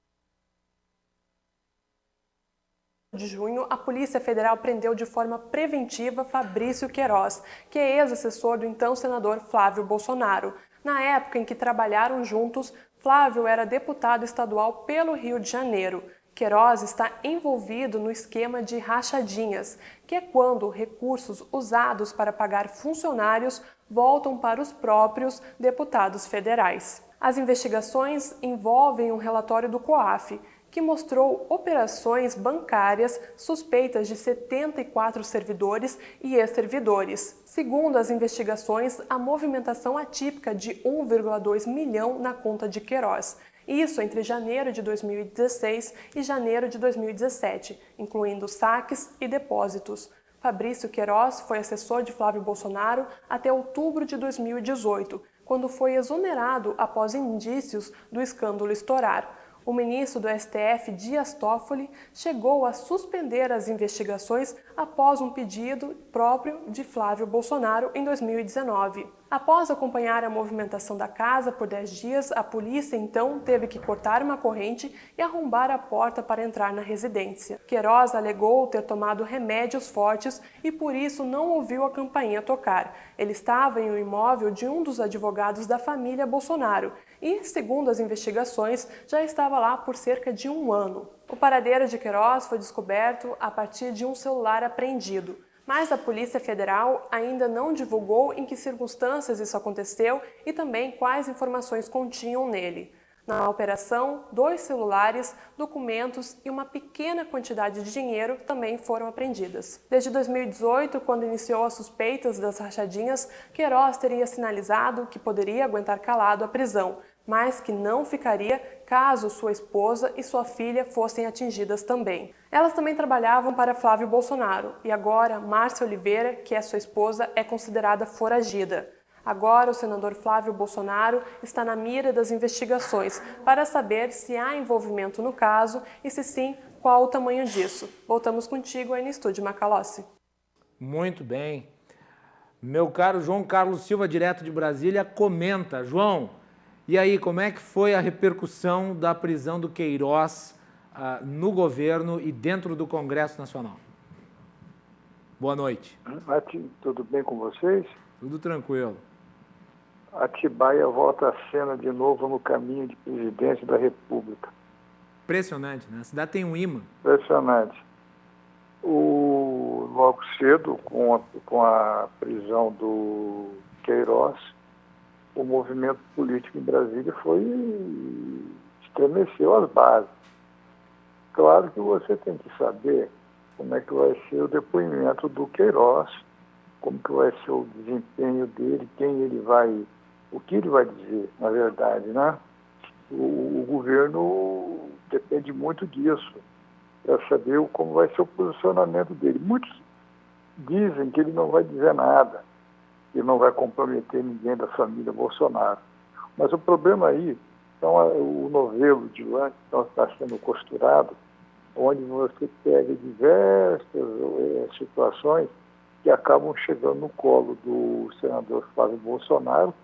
[SPEAKER 5] de junho, a Polícia Federal prendeu de forma preventiva Fabrício Queiroz, que é ex-assessor do então senador Flávio Bolsonaro. Na época em que trabalharam juntos, Flávio era deputado estadual pelo Rio de Janeiro. Queiroz está envolvido no esquema de rachadinhas, que é quando recursos usados para pagar funcionários voltam para os próprios deputados federais. As investigações envolvem um relatório do COAF, que mostrou operações bancárias suspeitas de 74 servidores e ex-servidores. Segundo as investigações, a movimentação atípica de 1,2 milhão na conta de Queiroz. Isso entre janeiro de 2016 e janeiro de 2017, incluindo saques e depósitos. Fabrício Queiroz foi assessor de Flávio Bolsonaro até outubro de 2018, quando foi exonerado após indícios do escândalo estourar. O ministro do STF, Dias Toffoli, chegou a suspender as investigações após um pedido próprio de Flávio Bolsonaro em 2019. Após acompanhar a movimentação da casa por 10 dias, a polícia então teve que cortar uma corrente e arrombar a porta para entrar na residência. Queiroz alegou ter tomado remédios fortes e por isso não ouviu a campainha tocar. Ele estava em um imóvel de um dos advogados da família Bolsonaro e, segundo as investigações, já estava lá por cerca de 1 ano. O paradeiro de Queiroz foi descoberto a partir de um celular apreendido. Mas a Polícia Federal ainda não divulgou em que circunstâncias isso aconteceu e também quais informações continham nele. Na operação, 2 celulares, documentos e uma pequena quantidade de dinheiro também foram apreendidas. Desde 2018, quando iniciou as suspeitas das rachadinhas, Queiroz teria sinalizado que poderia aguentar calado a prisão, mas que não ficaria caso sua esposa e sua filha fossem atingidas também. Elas também trabalhavam para Flávio Bolsonaro e agora Márcia Oliveira, que é sua esposa, é considerada foragida. Agora o senador Flávio Bolsonaro está na mira das investigações para saber se há envolvimento no caso e, se sim, qual o tamanho disso. Voltamos contigo aí no estúdio, Macalossi.
[SPEAKER 2] Muito bem. Meu caro João Carlos Silva, direto de Brasília, comenta. João, e aí, como é que foi a repercussão da prisão do Queiroz no governo e dentro do Congresso Nacional? Boa noite.
[SPEAKER 9] Tudo bem com vocês?
[SPEAKER 2] Tudo tranquilo.
[SPEAKER 9] Atibaia volta à cena de novo no caminho de presidência da República.
[SPEAKER 2] Impressionante, né? A cidade tem um imã.
[SPEAKER 9] Impressionante. Logo cedo, com a prisão do Queiroz, o movimento político em Brasília estremeceu as bases. Claro que você tem que saber como é que vai ser o depoimento do Queiroz, como que vai ser o desempenho dele, o que ele vai dizer, na verdade, né? O governo depende muito disso, para saber como vai ser o posicionamento dele. Muitos dizem que ele não vai dizer nada, que não vai comprometer ninguém da família Bolsonaro. Mas o problema aí, então, o novelo de lã que está sendo costurado, onde você pega diversas situações que acabam chegando no colo do senador Flávio Bolsonaro,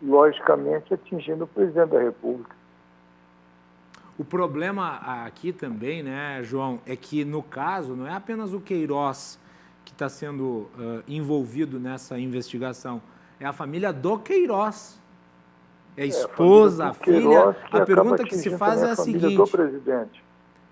[SPEAKER 9] logicamente atingindo o presidente da República.
[SPEAKER 2] O problema aqui também, né, João, é que no caso não é apenas o Queiroz que está sendo envolvido nessa investigação, é a família do Queiroz. É a esposa, a filha. A pergunta que se faz é a seguinte.
[SPEAKER 9] Do presidente.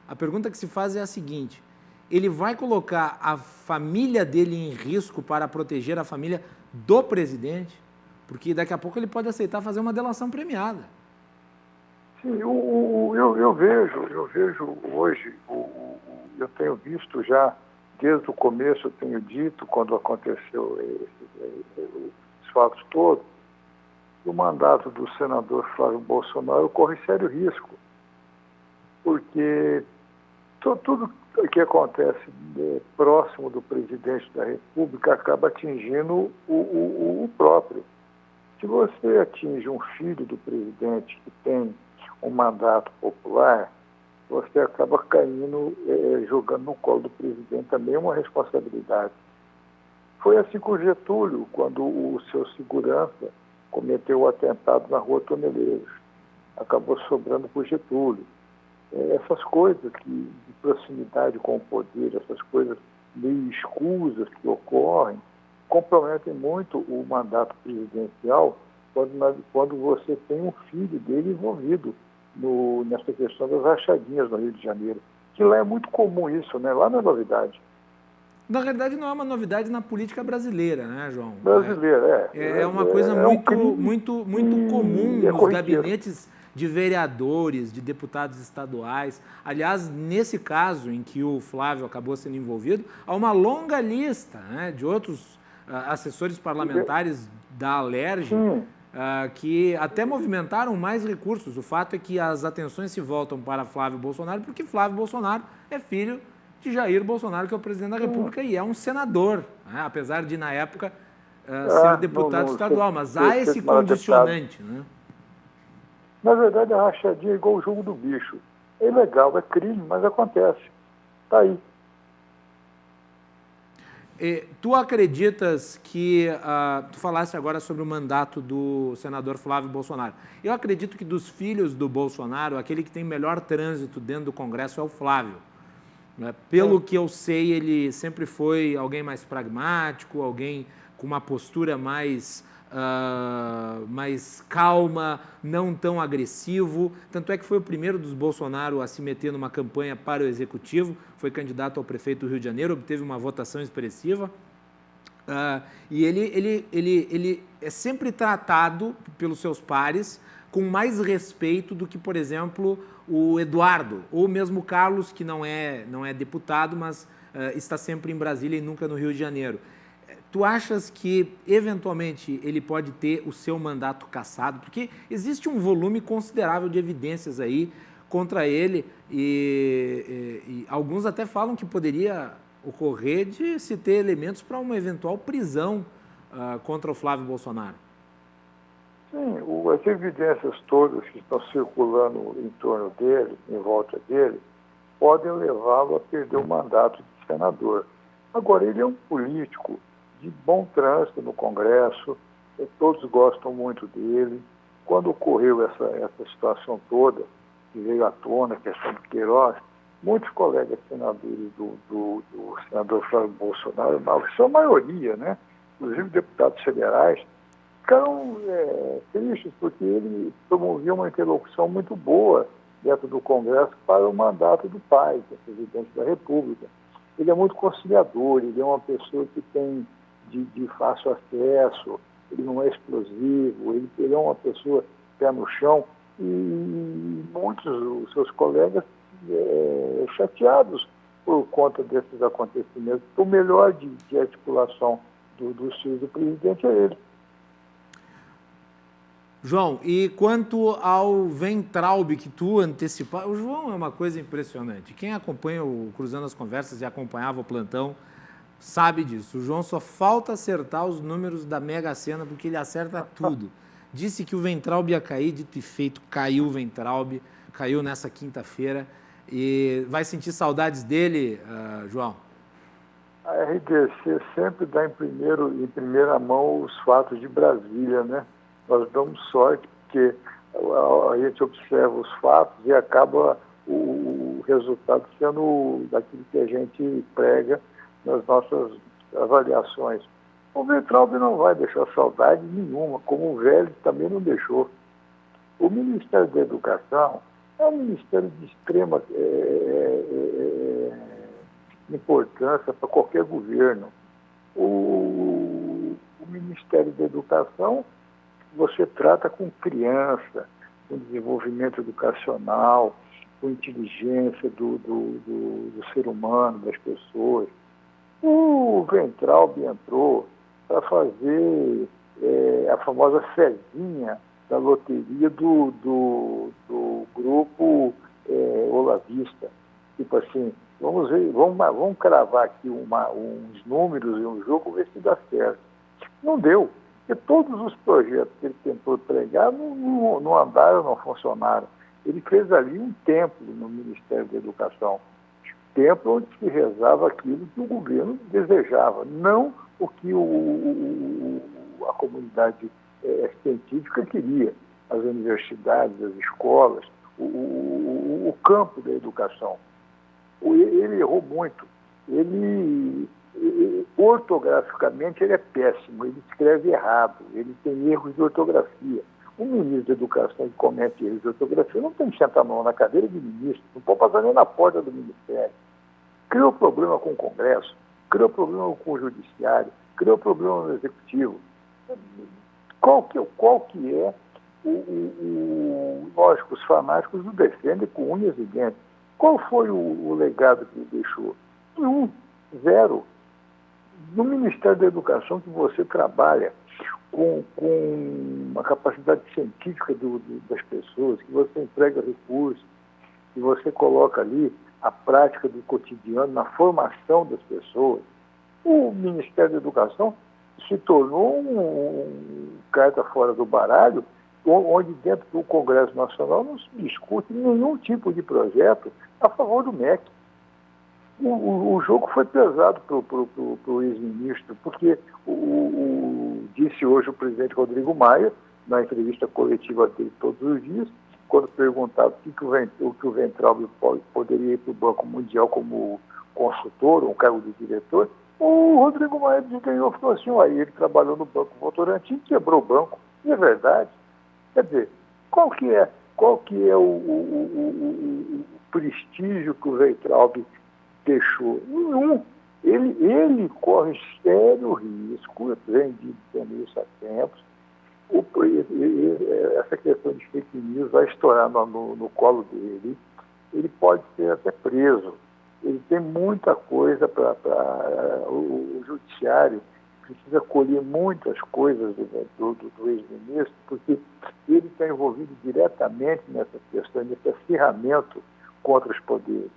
[SPEAKER 2] A pergunta que se faz é a seguinte: ele vai colocar a família dele em risco para proteger a família do presidente? Porque daqui a pouco ele pode aceitar fazer uma delação premiada.
[SPEAKER 9] Sim, eu vejo hoje, eu tenho visto já, desde o começo, eu tenho dito, quando aconteceu esses fatos todos, o mandato do senador Flávio Bolsonaro corre sério risco. Porque tudo que acontece próximo do presidente da República acaba atingindo o próprio. Se você atinge um filho do presidente que tem um mandato popular, você acaba caindo, jogando no colo do presidente também uma responsabilidade. Foi assim com o Getúlio, quando o seu segurança cometeu o atentado na Rua Toneleiros. Acabou sobrando para o Getúlio. Essas coisas de proximidade com o poder, essas coisas meio escusas que ocorrem, comprometem muito o mandato presidencial quando você tem um filho dele envolvido nessa questão das rachadinhas no Rio de Janeiro. Que lá é muito comum isso, né? Lá não é novidade.
[SPEAKER 2] Na verdade, não é uma novidade na política brasileira, né, João?
[SPEAKER 9] Brasileira,
[SPEAKER 2] é uma coisa muito comum nos gabinetes de vereadores, de deputados estaduais. Aliás, nesse caso em que o Flávio acabou sendo envolvido, há uma longa lista, né, de outros assessores parlamentares da Alerj que até movimentaram mais recursos. O fato é que as atenções se voltam para Flávio Bolsonaro porque Flávio Bolsonaro é filho de Jair Bolsonaro, que é o presidente da República, e é um senador, né, apesar de, na época, ser deputado estadual. Mas há esse condicionante, né?
[SPEAKER 9] Na verdade, a rachadinha é igual o jogo do bicho. É ilegal, é crime, mas acontece. Está aí.
[SPEAKER 2] Tu acreditas que... tu falaste agora sobre o mandato do senador Flávio Bolsonaro. Eu acredito que dos filhos do Bolsonaro, aquele que tem melhor trânsito dentro do Congresso é o Flávio. Pelo que eu sei, ele sempre foi alguém mais pragmático, alguém com uma postura mais calma, não tão agressivo. Tanto é que foi o primeiro dos Bolsonaro a se meter numa campanha para o Executivo, foi candidato ao prefeito do Rio de Janeiro, obteve uma votação expressiva. E ele é sempre tratado pelos seus pares com mais respeito do que, por exemplo, o Eduardo, ou mesmo o Carlos, que não é deputado, mas está sempre em Brasília e nunca no Rio de Janeiro. Tu achas que, eventualmente, ele pode ter o seu mandato cassado? Porque existe um volume considerável de evidências aí contra ele e alguns até falam que poderia ocorrer de se ter elementos para uma eventual prisão contra o Flávio Bolsonaro.
[SPEAKER 9] Sim, as evidências todas que estão circulando em torno dele, em volta dele, podem levá-lo a perder o mandato de senador. Agora, ele é um político de bom trânsito no Congresso, todos gostam muito dele. Quando ocorreu essa situação toda, que veio à tona, a questão do Queiroz, muitos colegas senadores do senador Flávio Bolsonaro, na sua maioria, né, inclusive deputados federais, ficaram tristes porque ele promovia uma interlocução muito boa dentro do Congresso para o mandato do pai, que é presidente da República. Ele é muito conciliador, ele é uma pessoa que tem de fácil acesso, ele não é explosivo, ele é uma pessoa pé no chão, e muitos dos seus colegas chateados por conta desses acontecimentos. O melhor de articulação dos filhos do presidente é ele.
[SPEAKER 2] João, e quanto ao Weintraub que tu antecipaste, o João é uma coisa impressionante. Quem acompanha o Cruzando as Conversas e acompanhava o plantão sabe disso. O João só falta acertar os números da Mega Sena, porque ele acerta tudo. Disse que o Weintraub ia cair, dito e feito, caiu o Weintraub, caiu nessa quinta-feira. E vai sentir saudades dele, João?
[SPEAKER 9] A RDC sempre dá em primeira mão os fatos de Brasília, né? Nós damos sorte porque a gente observa os fatos e acaba o resultado sendo daquilo que a gente prega nas nossas avaliações. O Weintraub não vai deixar saudade nenhuma, como o Vélez também não deixou. O Ministério da Educação é um ministério de extrema importância para qualquer governo. O Ministério da Educação você trata com criança, com desenvolvimento educacional, com inteligência do ser humano, das pessoas. O Weintraub entrou para fazer a famosa fezinha da loteria do grupo olavista. Tipo assim, vamos ver, vamos cravar aqui uns números e um jogo, ver se dá certo. Não deu, porque todos os projetos que ele tentou pregar não andaram, não funcionaram. Ele fez ali um templo no Ministério da Educação, templo onde se rezava aquilo que o governo desejava, não o que a comunidade científica queria, as universidades, as escolas, o campo da educação. Ele errou muito. Ortograficamente, ele é péssimo, ele escreve errado, ele tem erros de ortografia. O ministro da Educação que comete erros de ortografia não tem que sentar a mão na cadeira de ministro, não pode passar nem na porta do ministério. Criou problema com o Congresso, criou problema com o Judiciário, criou problema no Executivo. Qual que é lógico, os fanáticos o defendem com unhas e dentes. Qual foi o legado que ele deixou? Nenhum, zero. No Ministério da Educação que você trabalha com uma capacidade científica das pessoas, que você emprega recursos, que você coloca ali a prática do cotidiano na formação das pessoas, o Ministério da Educação se tornou um carta fora do baralho, onde dentro do Congresso Nacional não se discute nenhum tipo de projeto a favor do MEC. O jogo foi pesado para o ex-ministro, porque disse hoje o presidente Rodrigo Maia, na entrevista coletiva dele todos os dias, quando perguntava o que o Weintraub poderia ir para o Banco Mundial como consultor, ou um cargo de diretor, o Rodrigo Maia desganhou e falou assim, ele trabalhou no Banco Votorantim, quebrou o banco. E é verdade. Quer dizer, qual que é o prestígio que o Weintraub deixou? Nenhum. Ele corre sério risco, vem dizendo isso há tempos. Essa questão de fake news vai estourar no colo dele. Ele pode ser até preso. Ele tem muita coisa para o judiciário. Precisa colher muitas coisas do ex-ministro, porque ele está envolvido diretamente nessa questão, nesse acirramento contra os poderes.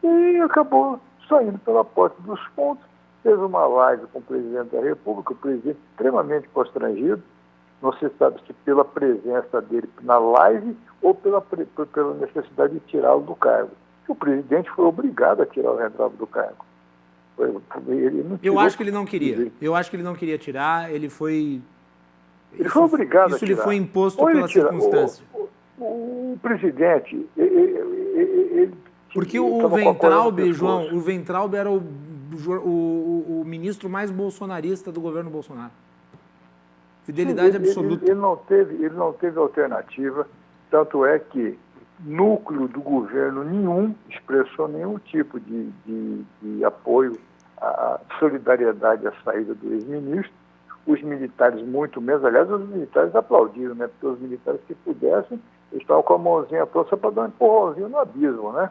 [SPEAKER 9] E acabou saindo pela porta dos fundos, fez uma live com o presidente da República, o presidente extremamente constrangido, não se sabe se pela presença dele na live ou pela necessidade de tirá-lo do cargo. O presidente foi obrigado a tirar o Weintraub do cargo.
[SPEAKER 2] Eu acho que ele não queria. Eu acho que ele não queria tirar, ele foi...
[SPEAKER 9] Ele foi obrigado a tirar.
[SPEAKER 2] Isso lhe foi imposto pela circunstância.
[SPEAKER 9] O presidente, ele
[SPEAKER 2] porque o Weintraub, João, o Weintraub era o ministro mais bolsonarista do governo Bolsonaro. Fidelidade absoluta.
[SPEAKER 9] Ele não teve alternativa, tanto é que núcleo do governo nenhum expressou nenhum tipo de apoio à solidariedade à saída do ex-ministro. Os militares muito menos, aliás, os militares aplaudiram, né? Porque os militares, se pudessem, eles estavam com a mãozinha pronta para dar um empurrãozinho no abismo, né?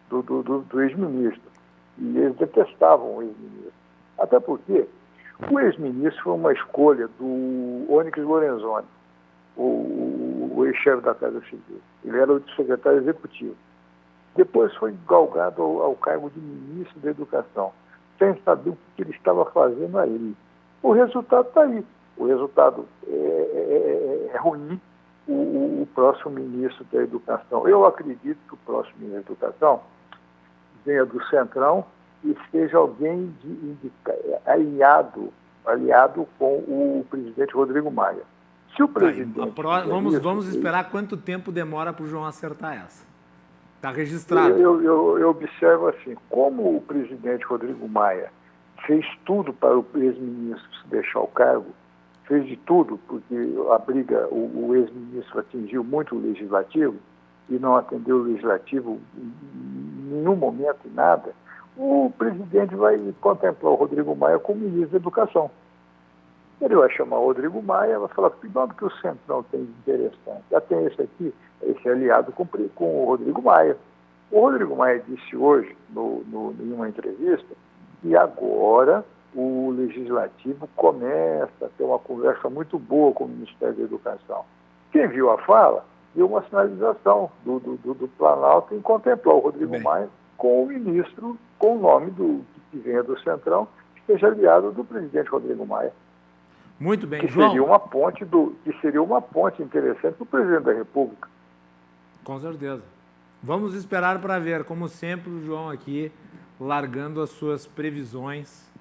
[SPEAKER 9] Do ex-ministro. E eles detestavam o ex-ministro. Até porque o ex-ministro foi uma escolha do Onyx Lorenzoni, o ex-chefe da Casa Civil. Ele era o secretário executivo. Depois foi galgado ao cargo de ministro da Educação, sem saber o que ele estava fazendo aí. O resultado está aí. O resultado é ruim. O próximo ministro da Educação, eu acredito que o próximo ministro da Educação venha do Centrão e seja alguém aliado com o presidente Rodrigo Maia. Se o presidente...
[SPEAKER 2] Vamos esperar quanto tempo demora para o João acertar essa. Está registrado.
[SPEAKER 9] Eu observo assim, como o presidente Rodrigo Maia fez tudo para o ex-ministro se deixar o cargo, fez de tudo, porque a briga, o ex-ministro atingiu muito o legislativo e não atendeu o legislativo em nenhum momento, em nada, o presidente vai contemplar o Rodrigo Maia como ministro da Educação. Ele vai chamar o Rodrigo Maia, vai falar, cuidado que o Centrão tem de interessante. Já tem esse aqui, esse aliado com o Rodrigo Maia. O Rodrigo Maia disse hoje, em uma entrevista, que agora o Legislativo começa a ter uma conversa muito boa com o Ministério da Educação. Quem viu a fala, viu uma sinalização do Planalto em contemplar o Rodrigo Maia com o ministro, com o nome que venha do Centrão, que seja aliado do presidente Rodrigo Maia.
[SPEAKER 2] Muito bem,
[SPEAKER 9] que
[SPEAKER 2] João.
[SPEAKER 9] Seria uma ponte interessante para o presidente da República.
[SPEAKER 2] Com certeza. Vamos esperar para ver, como sempre, o João aqui largando as suas previsões.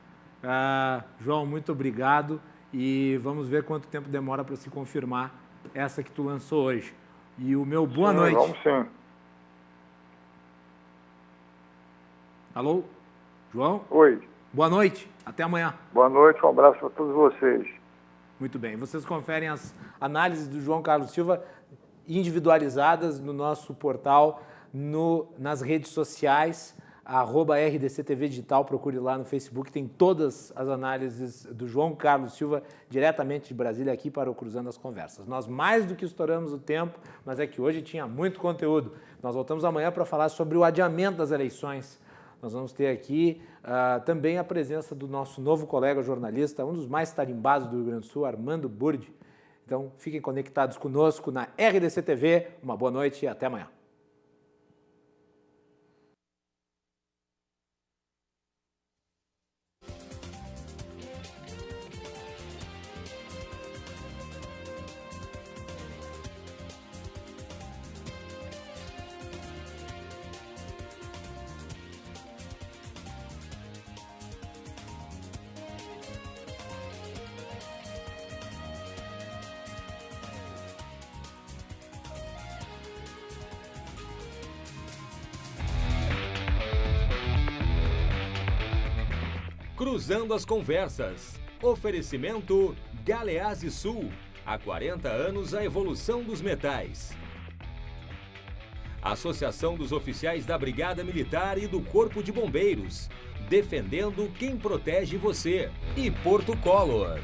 [SPEAKER 2] João, muito obrigado e vamos ver quanto tempo demora para se confirmar essa que tu lançou hoje. E o meu boa noite.
[SPEAKER 9] Vamos sim.
[SPEAKER 2] Alô? João?
[SPEAKER 9] Oi.
[SPEAKER 2] Boa noite. Até amanhã.
[SPEAKER 9] Boa noite. Um abraço para todos vocês.
[SPEAKER 2] Muito bem. Vocês conferem as análises do João Carlos Silva individualizadas no nosso portal, nas redes sociais, @RDCTV Digital, procure lá no Facebook, tem todas as análises do João Carlos Silva, diretamente de Brasília, aqui para o Cruzando as Conversas. Nós mais do que estouramos o tempo, mas é que hoje tinha muito conteúdo. Nós voltamos amanhã para falar sobre o adiamento das eleições. Nós vamos ter aqui também a presença do nosso novo colega jornalista, um dos mais tarimbados do Rio Grande do Sul, Armando Burdi. Então, fiquem conectados conosco na RDC TV. Uma boa noite e até amanhã.
[SPEAKER 1] Cruzando as Conversas. Oferecimento Galeazzi Sul. Há 40 anos a evolução dos metais. Associação dos Oficiais da Brigada Militar e do Corpo de Bombeiros. Defendendo quem protege você. E Porto Color.